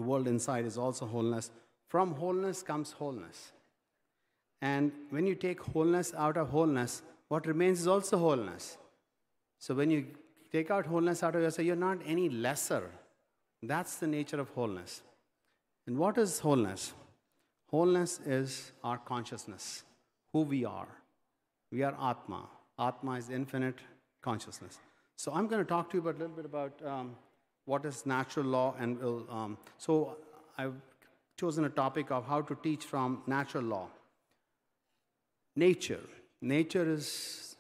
world inside is also wholeness. From wholeness comes wholeness. And when you take wholeness out of wholeness, what remains is also wholeness. So when you take out wholeness out of yourself, you're not any lesser. That's the nature of wholeness. And what is wholeness? Wholeness is our consciousness, who we are. We are Atma. Atma is infinite consciousness. So I'm going to talk to you a little bit about what is natural law. And so I've chosen a topic of how to teach from natural law. Nature. Nature is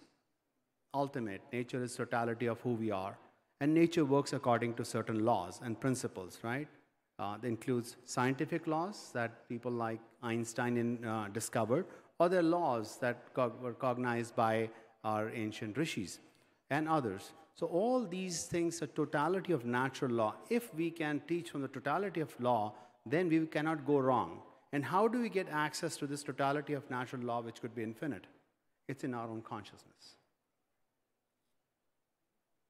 ultimate. Nature is totality of who we are. And nature works according to certain laws and principles, right? That includes scientific laws that people like Einstein discovered, or there are laws that were cognized by our ancient rishis and others. So all these things are totality of natural law. If we can teach from the totality of law, then we cannot go wrong. And how do we get access to this totality of natural law, which could be infinite? It's in our own consciousness.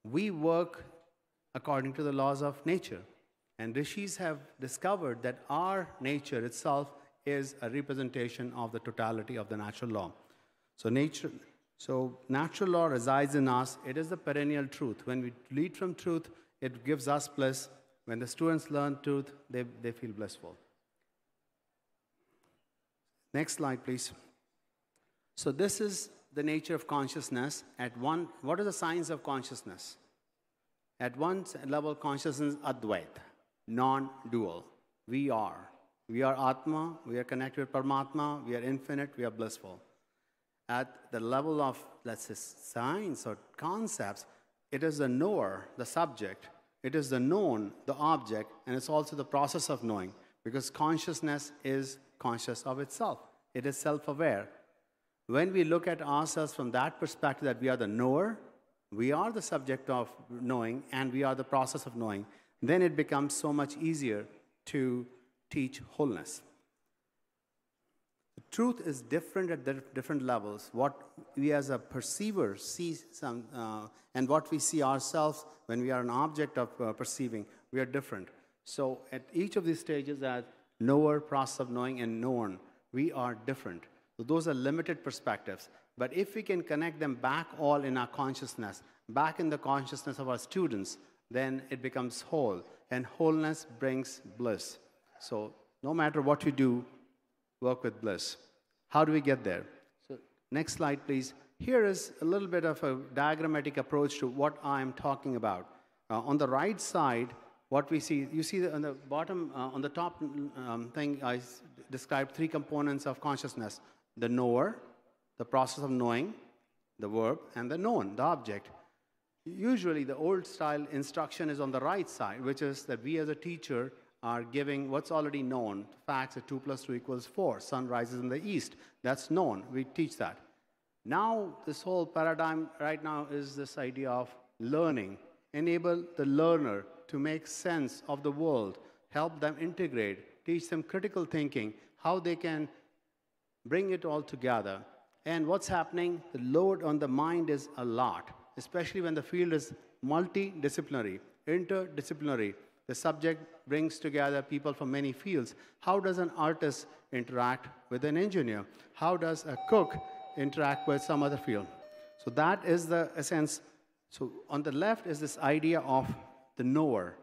We work according to the laws of nature. And rishis have discovered that our nature itself is a representation of the totality of the natural law. So natural law resides in us. It is the perennial truth. When we lead from truth, it gives us bliss. When the students learn truth, they feel blissful. Next slide, please. So this is the nature of consciousness. What is the science of consciousness? At one level, consciousness is Advait, non-dual. We are Atma, we are connected with Paramatma, we are infinite, we are blissful. At the level of, let's say, science or concepts, it is the knower, the subject. It is the known, the object, and it's also the process of knowing, because consciousness is conscious of itself. It is self-aware. When we look at ourselves from that perspective, that we are the knower, we are the subject of knowing, and we are the process of knowing, then it becomes so much easier to teach wholeness. The truth is different at different levels. What we as a perceiver see and what we see ourselves when we are an object of perceiving, we are different. So at each of these stages, as knower, process of knowing, and known, we are different. So those are limited perspectives. But if we can connect them back all in our consciousness, back in the consciousness of our students, then it becomes whole. And wholeness brings bliss. So no matter what you do, work with bliss. How do we get there? So next slide, please. Here is a little bit of a diagrammatic approach to what I'm talking about. On the right side, what we see, you see on the bottom, on the top thing, I described three components of consciousness: the knower, the process of knowing, the verb, and the known, the object. Usually, the old style instruction is on the right side, which is that we as a teacher are giving what's already known. Facts that 2 + 2 = 4. Sun rises in the east. That's known. We teach that. Now, this whole paradigm right now is this idea of learning. Enable the learner to make sense of the world, help them integrate, teach them critical thinking, how they can bring it all together. And what's happening? The load on the mind is a lot, especially when the field is multidisciplinary, interdisciplinary. The subject brings together people from many fields. How does an artist interact with an engineer? How does a cook interact with some other field? So that is the essence. So on the left is this idea of the knower.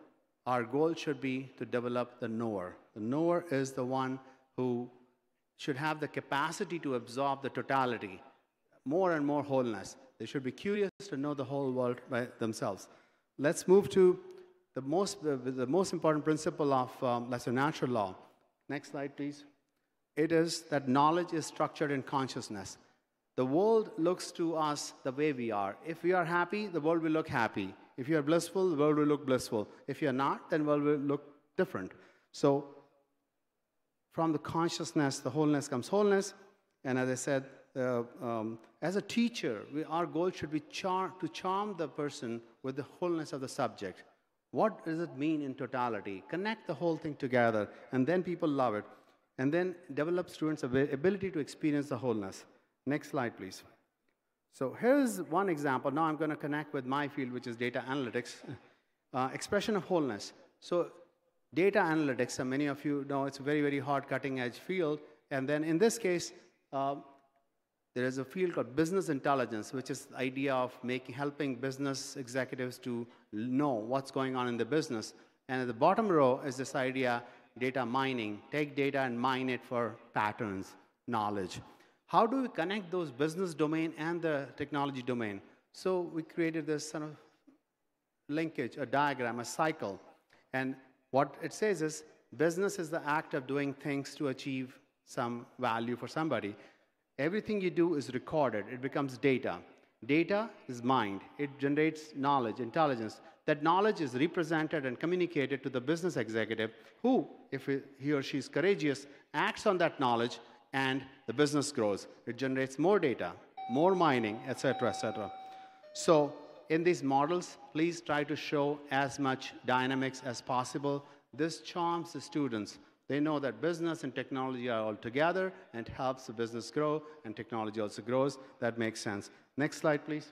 Our goal should be to develop the knower. The knower is the one who should have the capacity to absorb the totality, more and more wholeness. They should be curious to know the whole world by themselves. Let's move to the most important principle of, let's say, natural law. Next slide, please. It is that knowledge is structured in consciousness. The world looks to us the way we are. If we are happy, the world will look happy. If you are blissful, the world will look blissful. If you are not, then the world will look different. So from the consciousness, the wholeness comes wholeness. And as I said, as a teacher, our goal should be to charm the person with the wholeness of the subject. What does it mean in totality? Connect the whole thing together, and then people love it. And then develop students' ability to experience the wholeness. Next slide, please. So here's one example. Now I'm going to connect with my field, which is data analytics. Expression of wholeness. So data analytics, many of you know it's a very, very hard cutting-edge field. And then in this case, there is a field called business intelligence, which is the idea of helping business executives to know what's going on in the business. And at the bottom row is this idea, data mining. Take data and mine it for patterns, knowledge. How do we connect those business domain and the technology domain? So we created this sort of linkage, a diagram, a cycle. And what it says is, business is the act of doing things to achieve some value for somebody. Everything you do is recorded. It becomes data. Data is mined. It generates knowledge, intelligence. That knowledge is represented and communicated to the business executive who, if he or she is courageous, acts on that knowledge, and the business grows. It generates more data, more mining, et cetera, et cetera. So in these models, please try to show as much dynamics as possible. This charms the students. They know that business and technology are all together, and helps the business grow, and technology also grows. That makes sense. Next slide, please.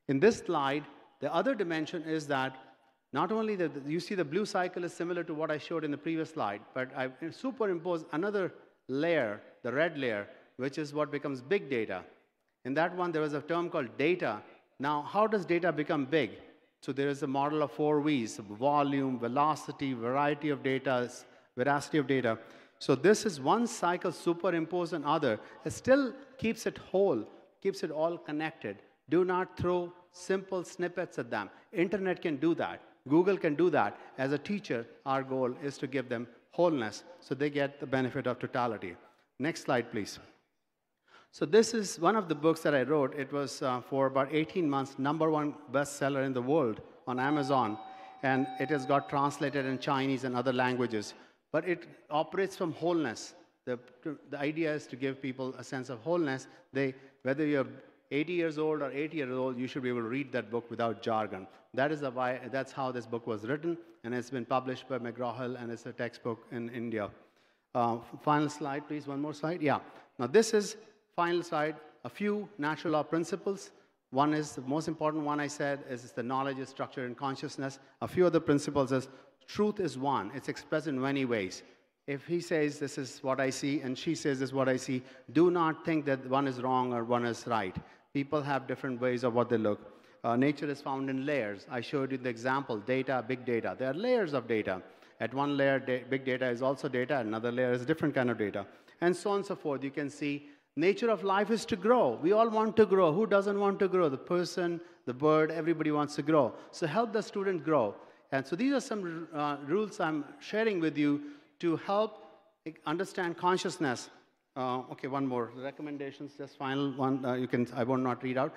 In this slide, the other dimension is that not only you see the blue cycle is similar to what I showed in the previous slide, but I've superimposed another layer, the red layer, which is what becomes big data. In that one, there was a term called data. Now, how does data become big? So there is a model of 4 V's: volume, velocity, variety of data, veracity of data. So this is one cycle superimposed on other. It still keeps it whole, keeps it all connected. Do not throw simple snippets at them. Internet can do that. Google can do that. As a teacher, our goal is to give them wholeness so they get the benefit of totality. Next slide, please. So this is one of the books that I wrote. It was for about 18 months, #1 bestseller in the world on Amazon. And it has got translated in Chinese and other languages. But it operates from wholeness. The idea is to give people a sense of wholeness. Whether you're 80 years old or 80 years old, you should be able to read that book without jargon. That's how this book was written, and it's been published by McGraw-Hill, and it's a textbook in India. Final slide, please. One more slide. Yeah. Now this is final slide. A few natural law principles. One is the most important one I said is the knowledge is structured in consciousness. A few other principles is truth is one. It's expressed in many ways. If he says this is what I see and she says this is what I see, do not think that one is wrong or one is right. People have different ways of what they look. Nature is found in layers. I showed you the example, data, big data. There are layers of data. At one layer, big data is also data. Another layer is a different kind of data. And so on and so forth. You can see nature of life is to grow. We all want to grow. Who doesn't want to grow? The person, the bird, everybody wants to grow. So help the student grow. And so these are some rules I'm sharing with you to help understand consciousness. Okay, one more. The recommendations, just final one. I will not read out.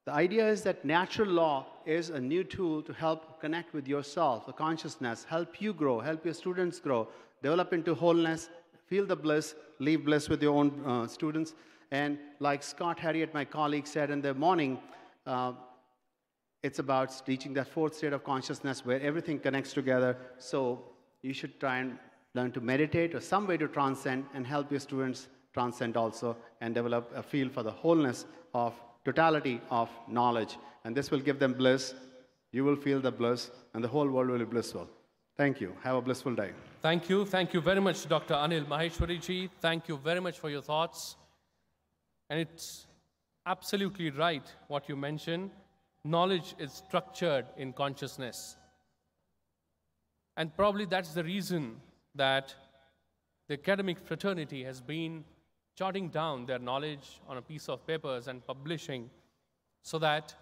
The idea is that natural law is a new tool to help connect with yourself, the consciousness, help you grow, help your students grow, develop into wholeness, feel the bliss, leave bliss with your own students. And like Scott Harriet, my colleague, said in the morning, it's about reaching that 4th state of consciousness where everything connects together. So you should try and learn to meditate or some way to transcend and help your students transcend also and develop a feel for the wholeness of totality of knowledge. And this will give them bliss. You will feel the bliss, and the whole world will be blissful. Thank you. Have a blissful day. Thank you. Thank you very much, Dr. Anil Maheshwari ji. Thank you very much for your thoughts. And it's absolutely right what you mentioned. Knowledge is structured in consciousness. And probably that's the reason that the academic fraternity has been jotting down their knowledge on a piece of papers and publishing so that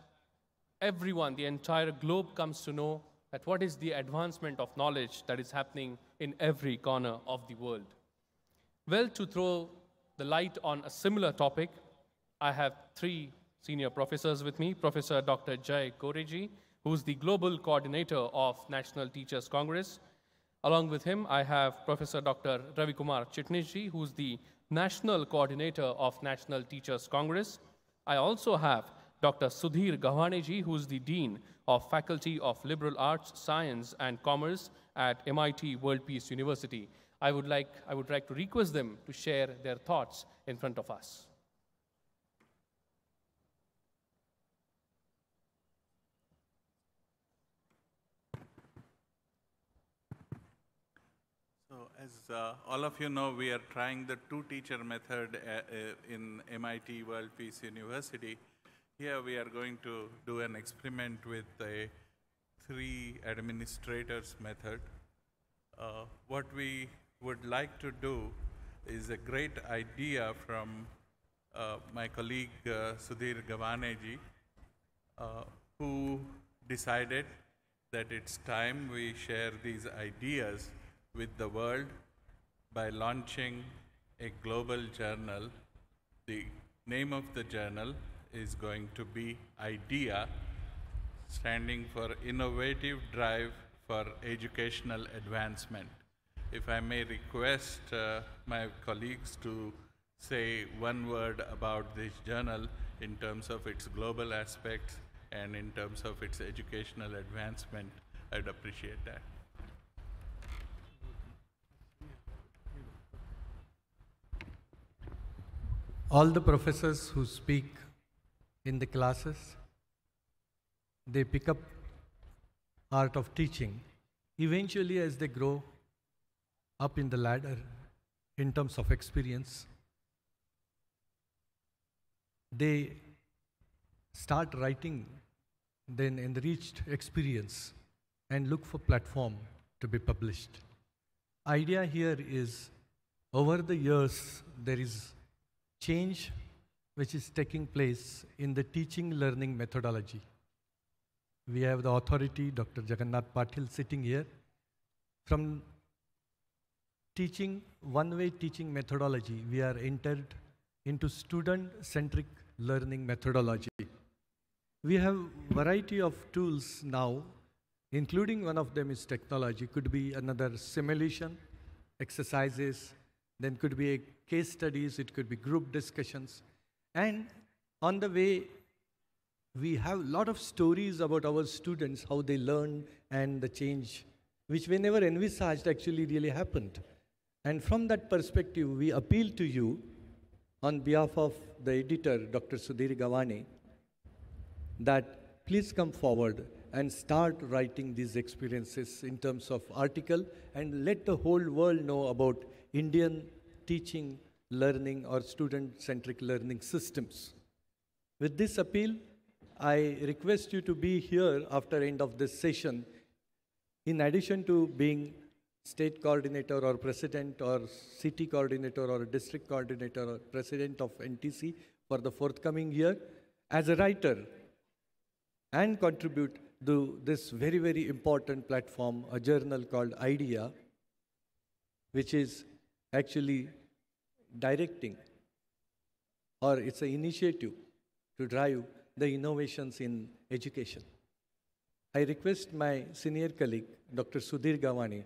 everyone, the entire globe, comes to know that what is the advancement of knowledge that is happening in every corner of the world. Well, to throw the light on a similar topic, I have 3 senior professors with me. Professor Dr. Jay Goreji, who's the Global Coordinator of National Teachers Congress. Along with him, I have Professor Dr. Ravi Kumar Chitnisji, who's the National Coordinator of National Teachers Congress. I also have Dr. Sudhir Gavaneji, who is the Dean of Faculty of Liberal Arts, Science and Commerce at MIT World Peace University. I would like to request them to share their thoughts in front of us. So as all of you know, we are trying the two-teacher method in MIT World Peace University. Here we are going to do an experiment with a three administrators method. What we would like to do is a great idea from my colleague Sudhir Gavaneji, who decided that it's time we share these ideas with the world by launching a global journal. The name of the journal is going to be IDEA, standing for Innovative Drive for Educational Advancement. If I may request my colleagues to say one word about this journal in terms of its global aspects and in terms of its educational advancement, I'd appreciate that. All the professors who speak in the classes, they pick up art of teaching. Eventually, as they grow up in the ladder in terms of experience, they start writing then enriched experience and look for platform to be published. Idea here is, over the years, there is change which is taking place in the teaching learning methodology. We have the authority, Dr. Jagannath Patil, sitting here. From teaching, one-way teaching methodology, we are entered into student-centric learning methodology. We have variety of tools now, including one of them is technology. Could be another simulation, exercises, then could be a case studies, it could be group discussions. And on the way, we have a lot of stories about our students, how they learn and the change, which we never envisaged actually really happened. And from that perspective, we appeal to you on behalf of the editor, Dr. Sudhir Gavane, that please come forward and start writing these experiences in terms of article and let the whole world know about Indian teaching, learning or student-centric learning systems. With this appeal, I request you to be here after end of this session. In addition to being state coordinator or president or city coordinator or district coordinator or president of NTC for the forthcoming year, as a writer and contribute to this very, very important platform, a journal called IDEA, which is actually directing, or it's an initiative to drive the innovations in education. I request my senior colleague, Dr. Sudhir Gavane,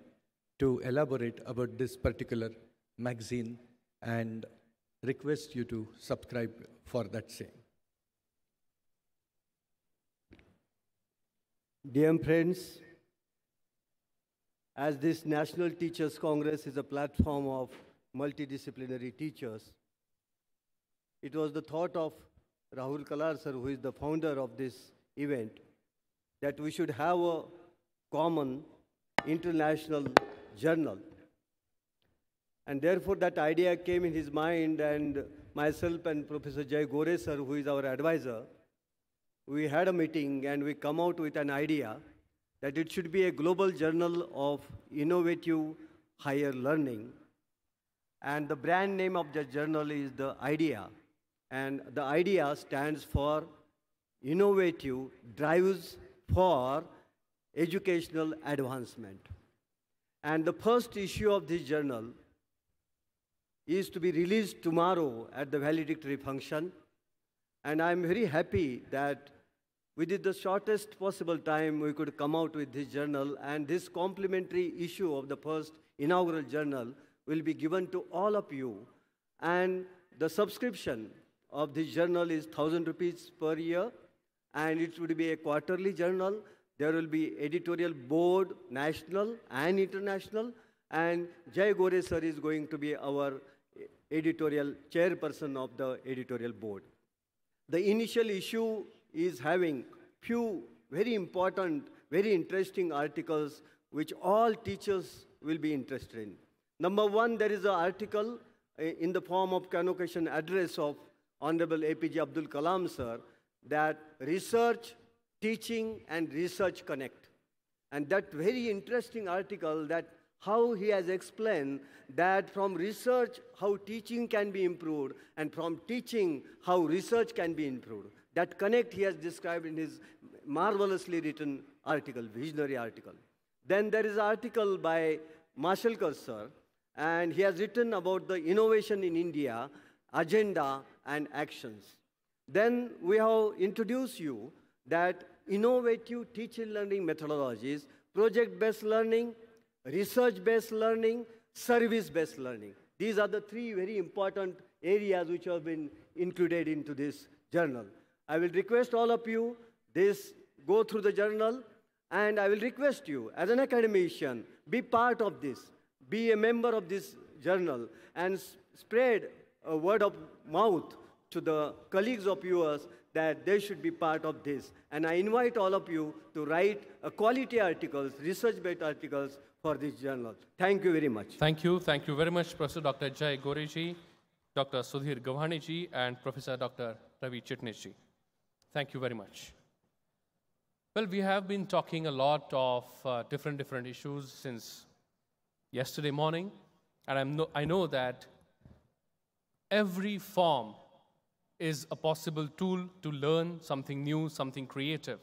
to elaborate about this particular magazine and request you to subscribe for that same. Dear friends, as this National Teachers Congress is a platform of multidisciplinary teachers, it was the thought of Rahul Kalar sir, who is the founder of this event, that we should have a common international journal. And therefore that idea came in his mind, and myself and Professor Jay Gore sir, who is our advisor, we had a meeting and we come out with an idea that it should be a global journal of innovative higher learning. And the brand name of the journal is the IDEA. And the IDEA stands for Innovative Drives for Educational Advancement. And the first issue of this journal is to be released tomorrow at the valedictory function. And I'm very happy that within the shortest possible time we could come out with this journal, and this complimentary issue of the first inaugural journal will be given to all of you And the subscription of this journal is 1,000 rupees per year, and it would be a quarterly journal. There will be editorial board, national and international, and Jai Gore sir is going to be our editorial chairperson of the editorial board. The initial issue is having few very important, very interesting articles which all teachers will be interested in. Number one, there is an article in the form of convocation address of Honorable APJ Abdul Kalam sir, that research, teaching and research connect. And that very interesting article, that how he has explained that from research how teaching can be improved, and from teaching how research can be improved. That connect he has described in his marvelously written article, visionary article. Then there is an article by Mashalkar sir, and he has written about the innovation in India, agenda and actions. Then we have introduced you that innovative teaching learning methodologies, project-based learning, research-based learning, service-based learning. These are the three very important areas which have been included into this journal. I will request all of you, go through the journal, and I will request you, as an academician, be part of this, be a member of this journal, and spread a word of mouth to the colleagues of yours that they should be part of this. And I invite all of you to write quality articles, research-based articles for this journal. Thank you very much. Thank you. Thank you very much, Professor Dr. Jai Goreji, Dr. Sudhir Gavhaniji, and Professor Dr. Ravi Chitnisji. Thank you very much. Well, we have been talking a lot of different issues since yesterday morning, and I know that every form is a possible tool to learn something new, something creative.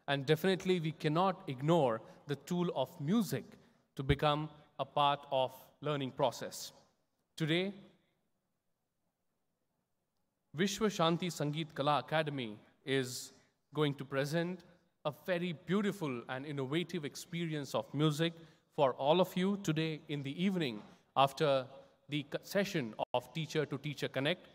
And definitely we cannot ignore the tool of music to become a part of learning process. Today, Vishwa Shanti Sangeet Kala Academy is going to present a very beautiful and innovative experience of music for all of you today in the evening after the session of Teacher to Teacher Connect.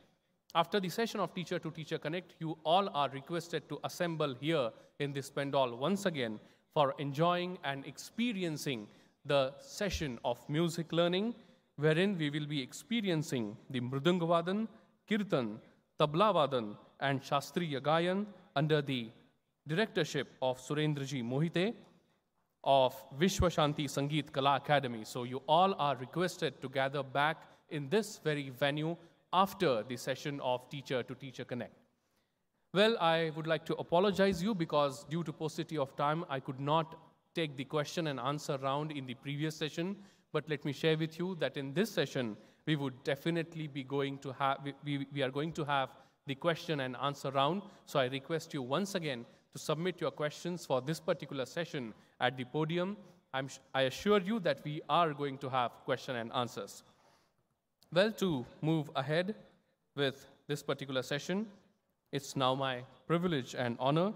After the session of Teacher to Teacher Connect, you all are requested to assemble here in this pandal once again for enjoying and experiencing the session of music learning, wherein we will be experiencing the Mridangavadan, Kirtan, Tablavadan, and Shastriya Gayan under the directorship of Surendraji Mohite of Vishwa Shanti Sangeet Kala Academy. So you all are requested to gather back in this very venue after the session of Teacher to Teacher Connect. Well, I would like to apologize you because due to paucity of time, I could not take the question and answer round in the previous session. But let me share with you that in this session, we would definitely be going to have, we are going to have the question and answer round. So I request you once again to submit your questions for this particular session at the podium. I assure you that we are going to have question and answers. Well, to move ahead with this particular session, it's now my privilege and honor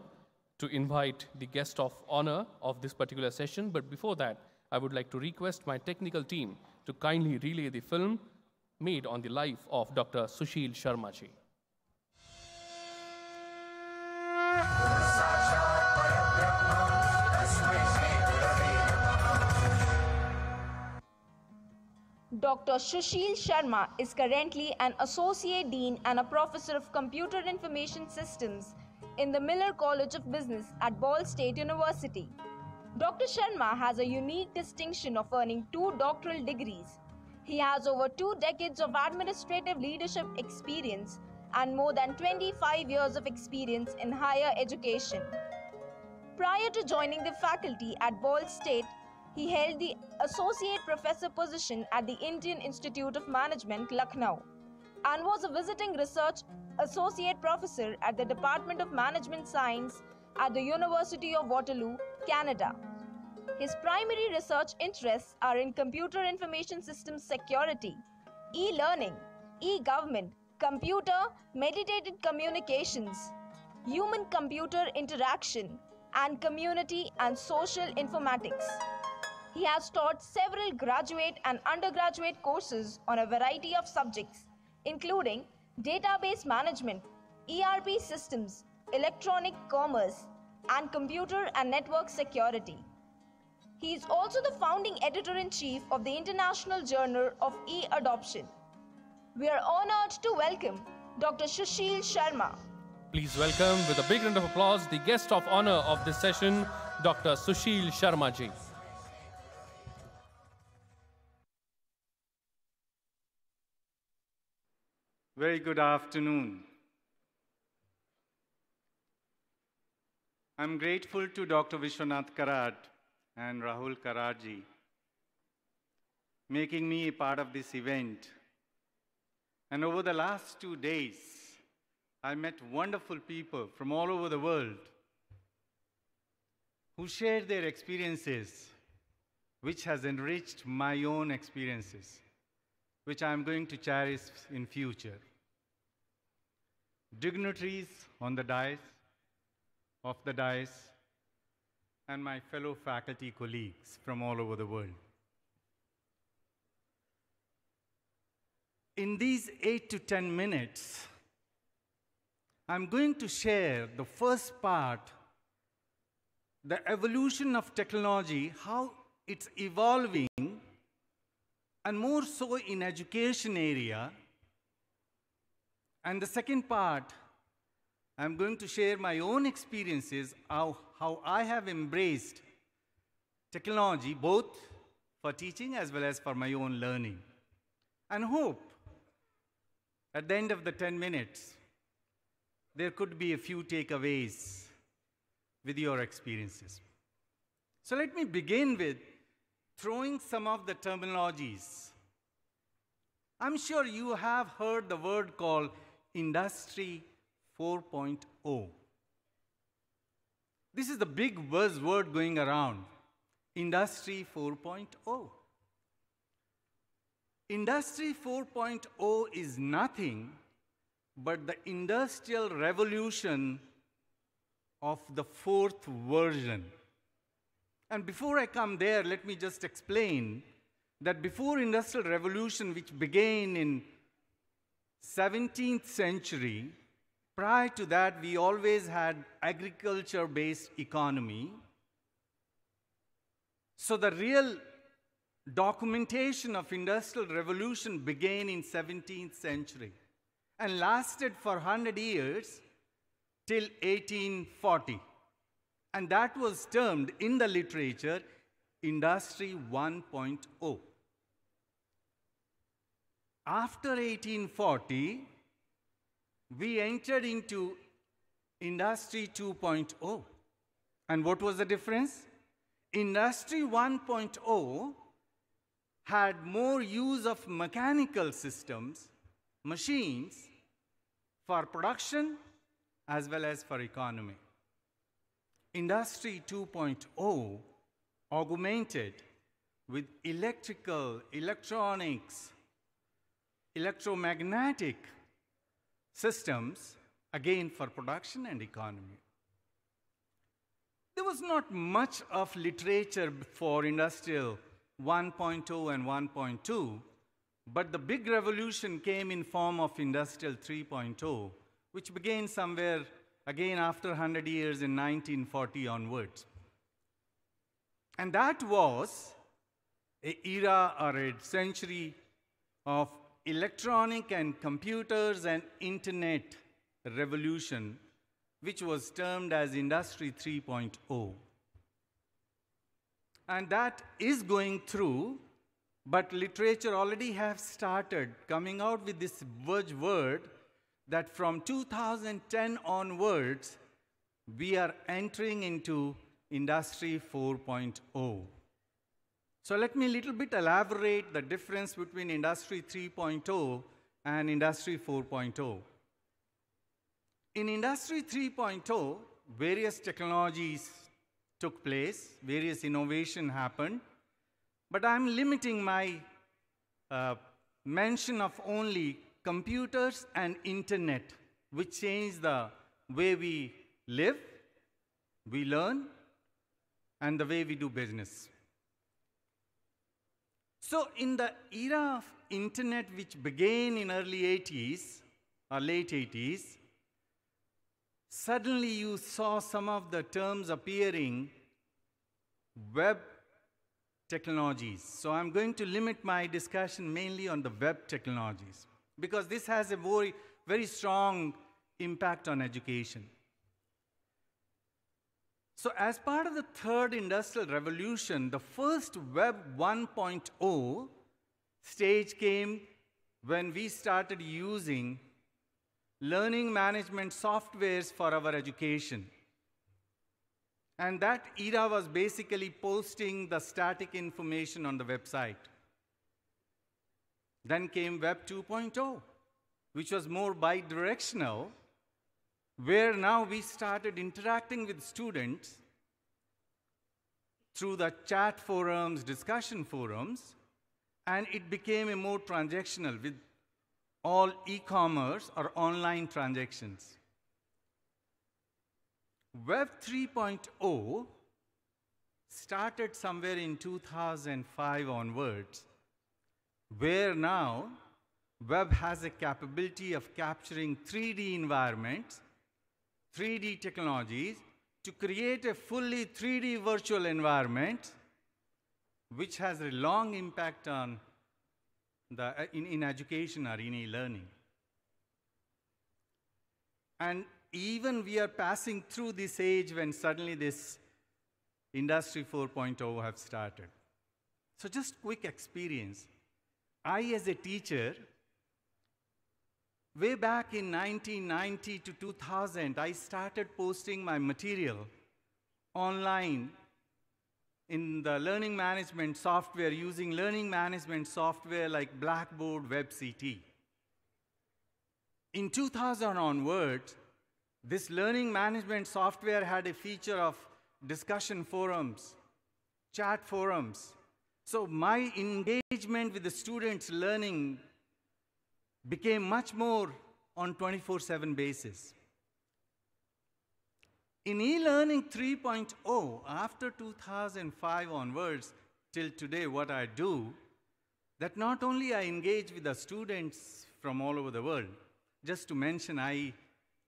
to invite the guest of honor of this particular session. But before that, I would like to request my technical team to kindly relay the film made on the life of Dr. Sushil Sharma ji. Dr. Sushil Sharma is currently an Associate Dean and a Professor of Computer Information Systems in the Miller College of Business at Ball State University. Dr. Sharma has a unique distinction of earning 2 doctoral degrees. He has over 2 decades of administrative leadership experience and more than 25 years of experience in higher education. Prior to joining the faculty at Ball State, he held the Associate Professor position at the Indian Institute of Management, Lucknow, and was a visiting research associate professor at the Department of Management Science at the University of Waterloo, Canada. His primary research interests are in computer information systems security, e-learning, e-government, computer-mediated communications, human-computer interaction, and community and social informatics. He has taught several graduate and undergraduate courses on a variety of subjects, including database management, ERP systems, electronic commerce, and computer and network security. He is also the founding editor-in-chief of the International Journal of E-Adoption. We are honored to welcome Dr. Sushil Sharma. Please welcome, with a big round of applause, the guest of honor of this session, Dr. Sushil Sharma ji. Very good afternoon. I'm grateful to Dr. Vishwanath Karad and Rahul Karad-ji making me a part of this event. And over the last 2 days, I met wonderful people from all over the world who shared their experiences, which has enriched my own experiences, which I'm going to cherish in future. Dignitaries on the dais, of the dais, and my fellow faculty colleagues from all over the world. In these 8 to 10 minutes, I'm going to share the first part, the evolution of technology, how it's evolving, and more so in education area. And the second part, I'm going to share my own experiences, how I have embraced technology, both for teaching as well as for my own learning. And hope, at the end of the 10 minutes, there could be a few takeaways with your experiences. So let me begin with throwing some of the terminologies. I'm sure you have heard the word called Industry 4.0. This is the big buzzword going around, Industry 4.0. Industry 4.0 is nothing but the industrial revolution of the fourth version. And before I come there, let me just explain that before industrial revolution, which began in 17th century, prior to that, we always had agriculture-based economy. So the real documentation of industrial revolution began in 17th century and lasted for 100 years till 1840. And that was termed in the literature Industry 1.0. After 1840, we entered into Industry 2.0. And what was the difference? Industry 1.0 had more use of mechanical systems, machines, for production as well as for economy. Industry 2.0 augmented with electrical, electronics, electromagnetic systems, again for production and economy. There was not much of literature for Industrial 1.0 and 1.2, but the big revolution came in form of Industrial 3.0, which began somewhere again after 100 years in 1940 onwards. And that was an era or a century of electronic and computers and internet revolution, which was termed as Industry 3.0. And that is going through, but literature already has started coming out with this buzzword that from 2010 onwards, we are entering into Industry 4.0. So let me a little bit elaborate the difference between Industry 3.0 and Industry 4.0. In Industry 3.0, various technologies took place, various innovation happened, but I'm limiting my mention of only computers and internet, which changed the way we live, we learn, and the way we do business. So in the era of internet, which began in early 80s or late 80s, suddenly you saw some of the terms appearing, web technologies. So I'm going to limit my discussion mainly on the web technologies, because this has a very, very strong impact on education. So as part of the third industrial revolution, the first Web 1.0 stage came when we started using learning management softwares for our education. And that era was basically posting the static information on the website. Then came Web 2.0, which was more bidirectional, where now we started interacting with students through the chat forums, discussion forums, and it became a more transactional with all e-commerce or online transactions. Web 3.0 started somewhere in 2005 onwards, where now web has a capability of capturing 3D environments, 3D technologies, to create a fully 3D virtual environment, which has a long impact on in education or in e-learning. And even we are passing through this age when suddenly this Industry 4.0 have started. So just quick experience. I, as a teacher, way back in 1990 to 2000, I started posting my material online in the learning management software, using learning management software like Blackboard, WebCT. In 2000 onwards, this learning management software had a feature of discussion forums, chat forums. So my engagement with the students' learning became much more on 24/7 basis. In e-learning 3.0, after 2005 onwards till today, what I do, that not only I engage with the students from all over the world, just to mention,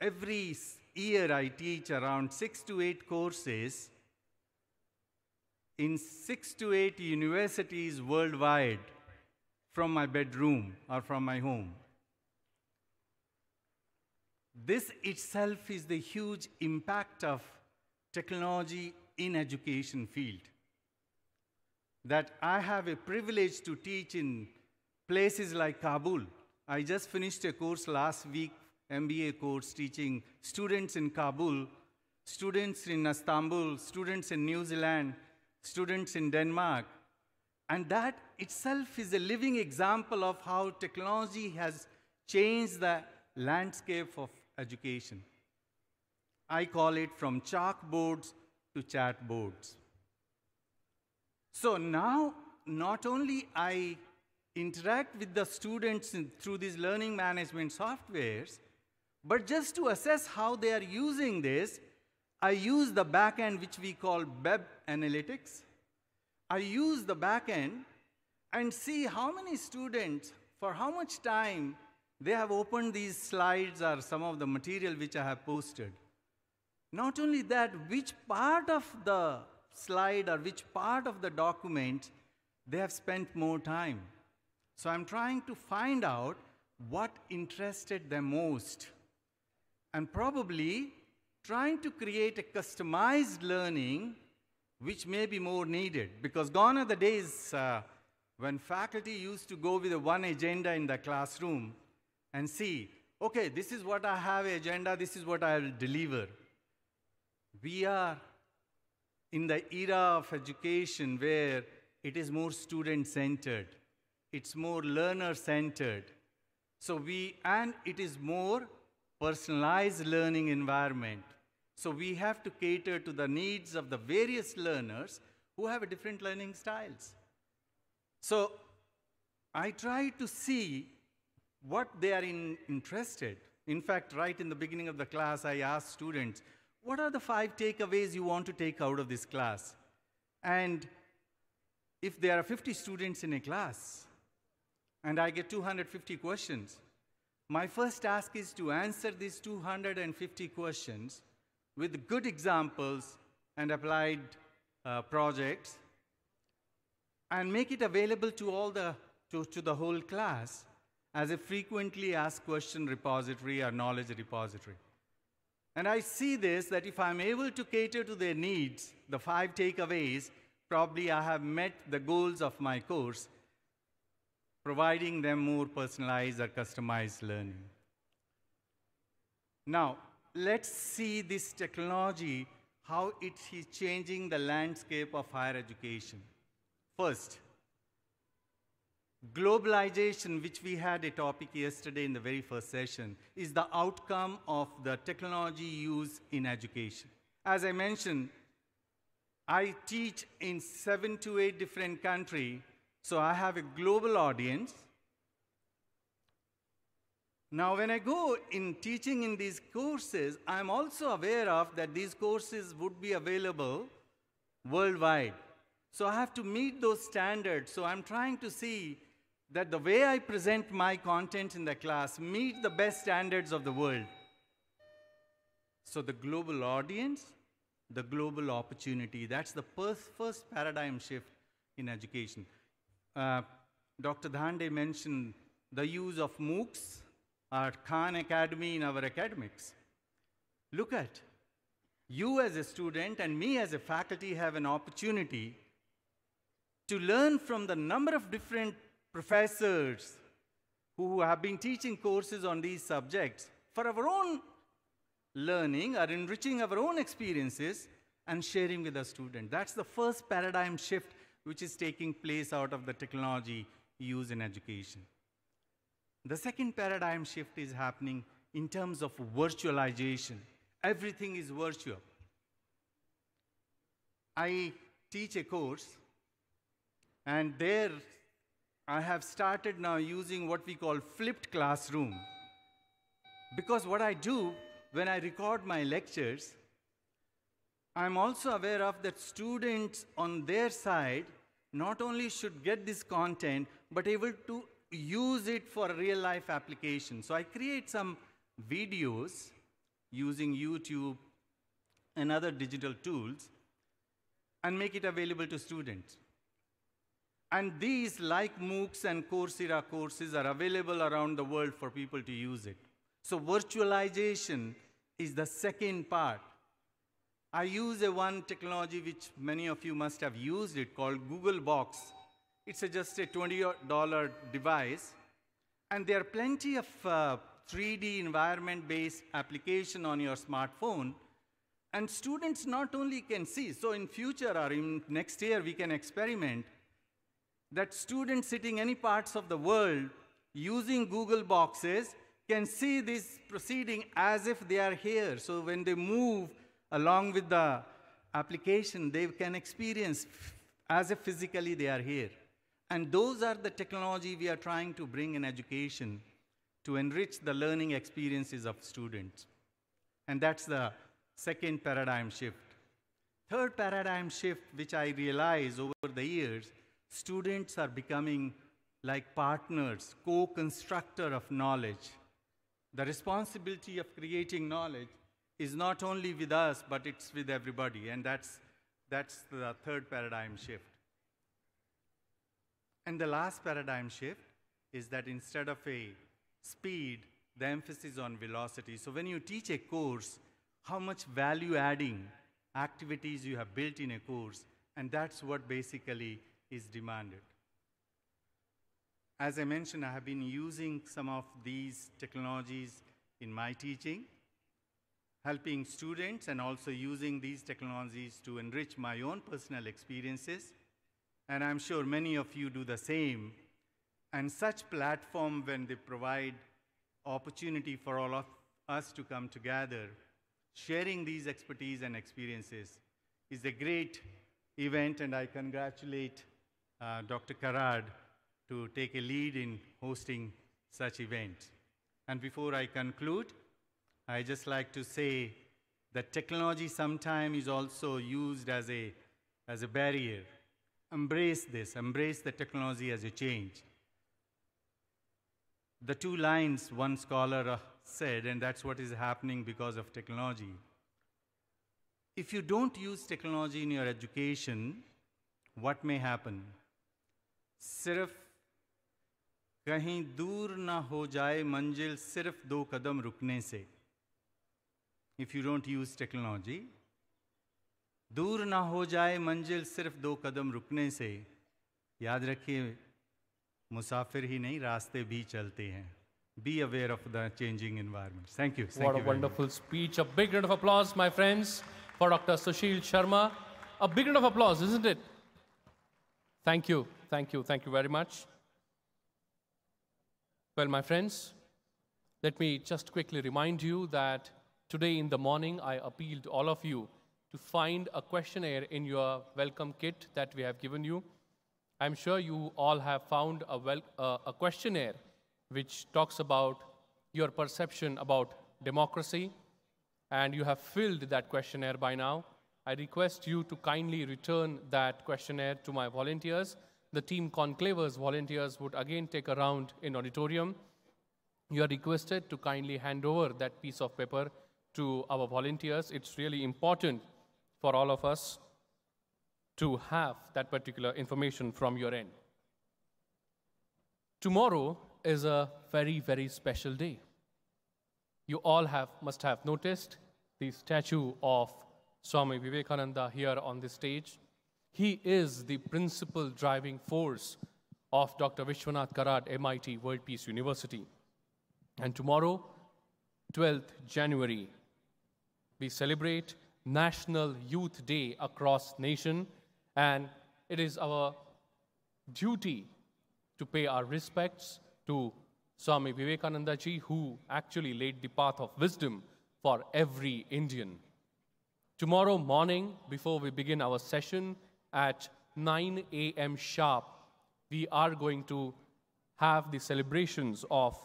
every year I teach around 6 to 8 courses in 6 to 8 universities worldwide from my bedroom or from my home. This itself is the huge impact of technology in education field. That I have a privilege to teach in places like Kabul. I just finished a course last week, MBA course, teaching students in Kabul, students in Istanbul, students in New Zealand, students in Denmark. And that itself is a living example of how technology has changed the landscape of education. I call it from chalkboards to chatboards. So now, not only I interact with the students through these learning management softwares, but just to assess how they are using this, I use the backend, which we call web analytics. I use the backend and see how many students, for how much time, they have opened these slides or some of the material which I have posted. Not only that, which part of the slide or which part of the document they have spent more time. So I'm trying to find out what interested them most, and probably trying to create a customized learning which may be more needed, because gone are the days when faculty used to go with one agenda in the classroom and see, okay, this is what I have an agenda, this is what I will deliver. We are in the era of education where it is more student-centered, it's more learner-centered. And it is more personalized learning environment. So we have to cater to the needs of the various learners who have different learning styles. So I try to see what they are interested. In fact, right in the beginning of the class, I asked students, what are the 5 takeaways you want to take out of this class? And if there are 50 students in a class, and I get 250 questions. My first task is to answer these 250 questions with good examples and applied projects, and make it available to all to the whole class as a frequently asked question repository or knowledge repository. And I see this, that if I'm able to cater to their needs, the 5 takeaways, probably I have met the goals of my course, providing them more personalized or customized learning. Now, let's see this technology, how it is changing the landscape of higher education. First, globalization, which we had a topic yesterday in the very first session, is the outcome of the technology used in education. As I mentioned, I teach in 7 to 8 different countries, so I have a global audience. Now, when I go in teaching in these courses, I'm also aware of that these courses would be available worldwide. So I have to meet those standards. So I'm trying to see that the way I present my content in the class meet the best standards of the world. So the global audience, the global opportunity, that's the first paradigm shift in education. Dr. Dhande mentioned the use of MOOCs or Khan Academy in our academics. Look at, you as a student and me as a faculty have an opportunity to learn from the number of different professors who have been teaching courses on these subjects for our own learning or enriching our own experiences and sharing with the student. That's the first paradigm shift which is taking place out of the technology used in education. The second paradigm shift is happening in terms of virtualization. Everything is virtual. I teach a course, and there I have started now using what we call flipped classroom. Because what I do when I record my lectures, I'm also aware of that students on their side not only should get this content, but able to use it for real-life application. So I create some videos using YouTube and other digital tools and make it available to students. And these, like MOOCs and Coursera courses, are available around the world for people to use it. So virtualization is the second part. I use one technology which many of you must have used it, called Google Box. It's just a $20 device. And there are plenty of 3D environment-based application on your smartphone. And students not only can see, so in future or in next year we can experiment that students sitting any parts of the world using Google Boxes can see this proceeding as if they are here. So when they move along with the application, they can experience as if physically they are here. And those are the technology we are trying to bring in education to enrich the learning experiences of students. And that's the second paradigm shift. Third paradigm shift, which I realize over the years, students are becoming like partners, co-constructor of knowledge. The responsibility of creating knowledge is not only with us, but it's with everybody. And that's the third paradigm shift. And the last paradigm shift is that instead of a speed, the emphasis on velocity. So when you teach a course, how much value-adding activities you have built in a course, and that's what basically is demanded. As I mentioned, I have been using some of these technologies in my teaching, helping students and also using these technologies to enrich my own personal experiences. And I'm sure many of you do the same. And such platform, when they provide opportunity for all of us to come together, sharing these expertise and experiences is a great event, and I congratulate Dr. Karad to take a lead in hosting such events. And before I conclude, I just like to say that technology sometimes is also used as a barrier. Embrace this, embrace the technology as a change. the two lines one scholar said, and that's what is happening because of technology. If you don't use technology in your education, what may happen? सिर्फ कहीं दूर ना हो जाए मंजिल सिर्फ 2 कदम रुकने से. If you don't use technology, दूर ना हो जाए मंजिल सिर्फ 2 कदम रुकने से. याद रखिए, मुसाफिर ही नहीं, रास्ते भी चलते हैं. Be aware of the changing environment. Thank you. What a wonderful speech. A big round of applause, my friends, for Dr. Sushil Sharma. A big round of applause, isn't it? Thank you. Thank you. Thank you very much. Well, my friends, let me just quickly remind you that today in the morning, I appealed all of you to find a questionnaire in your welcome kit that we have given you. I'm sure you all have found a questionnaire which talks about your perception about democracy, and you have filled that questionnaire by now. I request you to kindly return that questionnaire to my volunteers. The team Conclave's volunteers would again take a round in auditorium. You are requested to kindly hand over that piece of paper to our volunteers. It's really important for all of us to have that particular information from your end. Tomorrow is a very, very special day. You all must have noticed the statue of Swami Vivekananda here on this stage. He is the principal driving force of Dr. Vishwanath Karad, MIT World Peace University. And tomorrow, 12th January, we celebrate National Youth Day across nation, and it is our duty to pay our respects to Swami Vivekananda ji, who actually laid the path of wisdom for every Indian. Tomorrow morning, before we begin our session at 9 a.m. sharp, we are going to have the celebrations of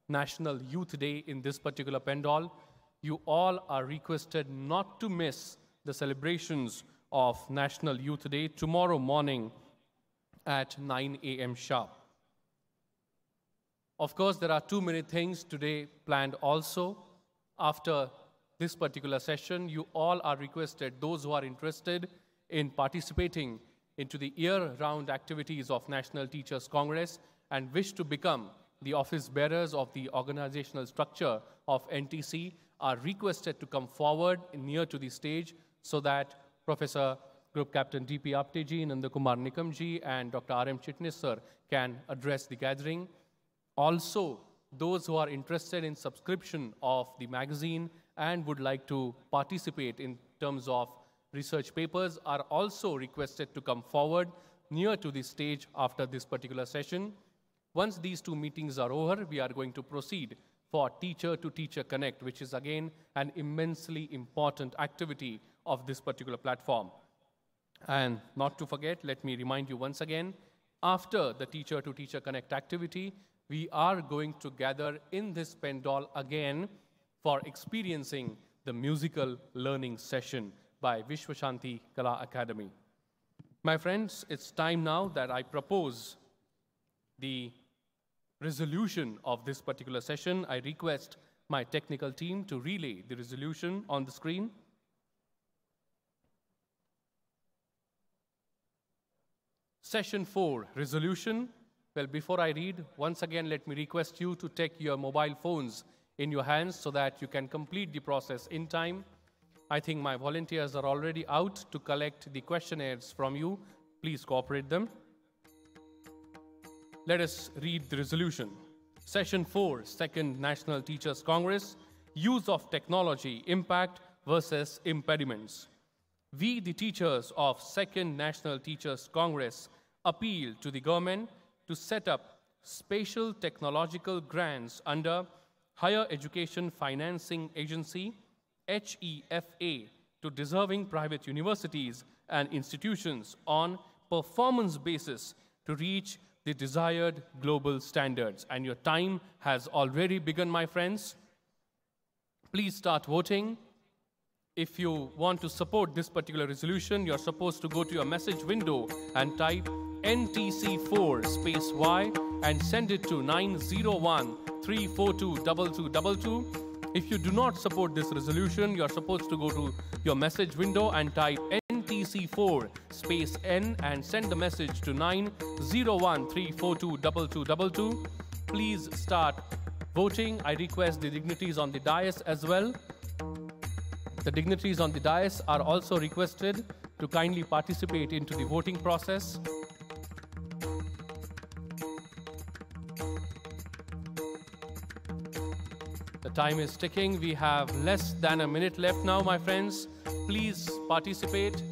National Youth Day in this particular pandal. You all are requested not to miss the celebrations of National Youth Day tomorrow morning at 9 a.m. sharp. Of course, there are too many things today planned also. After this particular session, you all are requested, those who are interested in participating into the year-round activities of National Teachers Congress and wish to become the office bearers of the organizational structure of NTC, are requested to come forward near to the stage so that Professor Group Captain D.P. Apte ji, Nandakumar Nikam ji, and Dr. R.M. Chitnis sir can address the gathering. Also, those who are interested in subscription of the magazine and would like to participate in terms of research papers are also requested to come forward near to the stage after this particular session. Once these two meetings are over, we are going to proceed for Teacher-to-Teacher Connect, which is again an immensely important activity of this particular platform. And not to forget, let me remind you once again, after the Teacher-to-Teacher Connect activity, we are going to gather in this pandal again for experiencing the musical learning session by Vishwashanti Kala Academy. My friends, it's time now that I propose the resolution of this particular session. I request my technical team to relay the resolution on the screen. Session 4, resolution. Well, before I read, once again, let me request you to take your mobile phones in your hands so that you can complete the process in time. I think my volunteers are already out to collect the questionnaires from you. Please cooperate them. Let us read the resolution. Session 4, Second National Teachers Congress, Use of Technology, Impact versus Impediments. We, the teachers of Second National Teachers Congress, appeal to the government to set up spatial technological grants under Higher Education Financing Agency, HEFA, to deserving private universities and institutions on performance basis to reach the desired global standards. And your time has already begun, my friends. Please start voting. If you want to support this particular resolution, you're supposed to go to your message window and type NTC4 space Y and send it to 901-342-2222. If you do not support this resolution, you are supposed to go to your message window and type NTC4 space N and send the message to 901-342-2222. Please start voting. I request the dignitaries on the dais as well. The dignitaries on the dais are also requested to kindly participate into the voting process. The time is ticking. We have less than a minute left now, my friends. Please participate.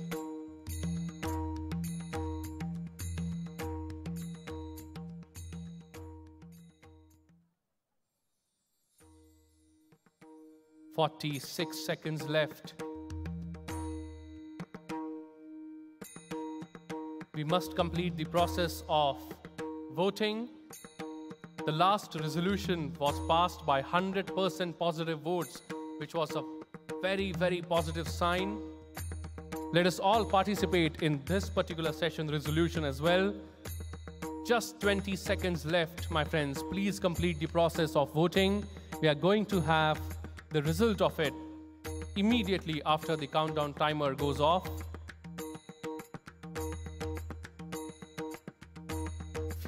"46 seconds left. We must complete the process of voting. The last resolution was passed by 100% positive votes, which was a very, very positive sign. Let us all participate in this particular session resolution as well. Just 20 seconds left, my friends. Please complete the process of voting. We are going to have the result of it immediately after the countdown timer goes off.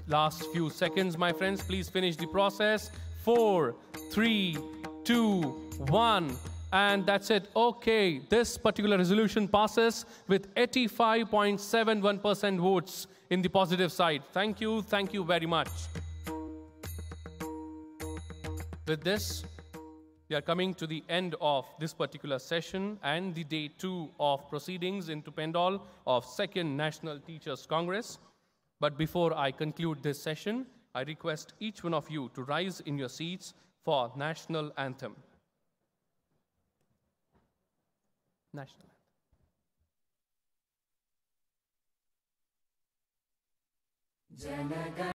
Last few seconds, my friends. Please finish the process. 4, 3, 2, 1. And that's it. Okay, this particular resolution passes with 85.71% votes in the positive side. Thank you very much. With this, we are coming to the end of this particular session and the day 2 of proceedings into Pendal of 2nd National Teachers Congress. But before I conclude this session, I request each one of you to rise in your seats for National Anthem. National Anthem.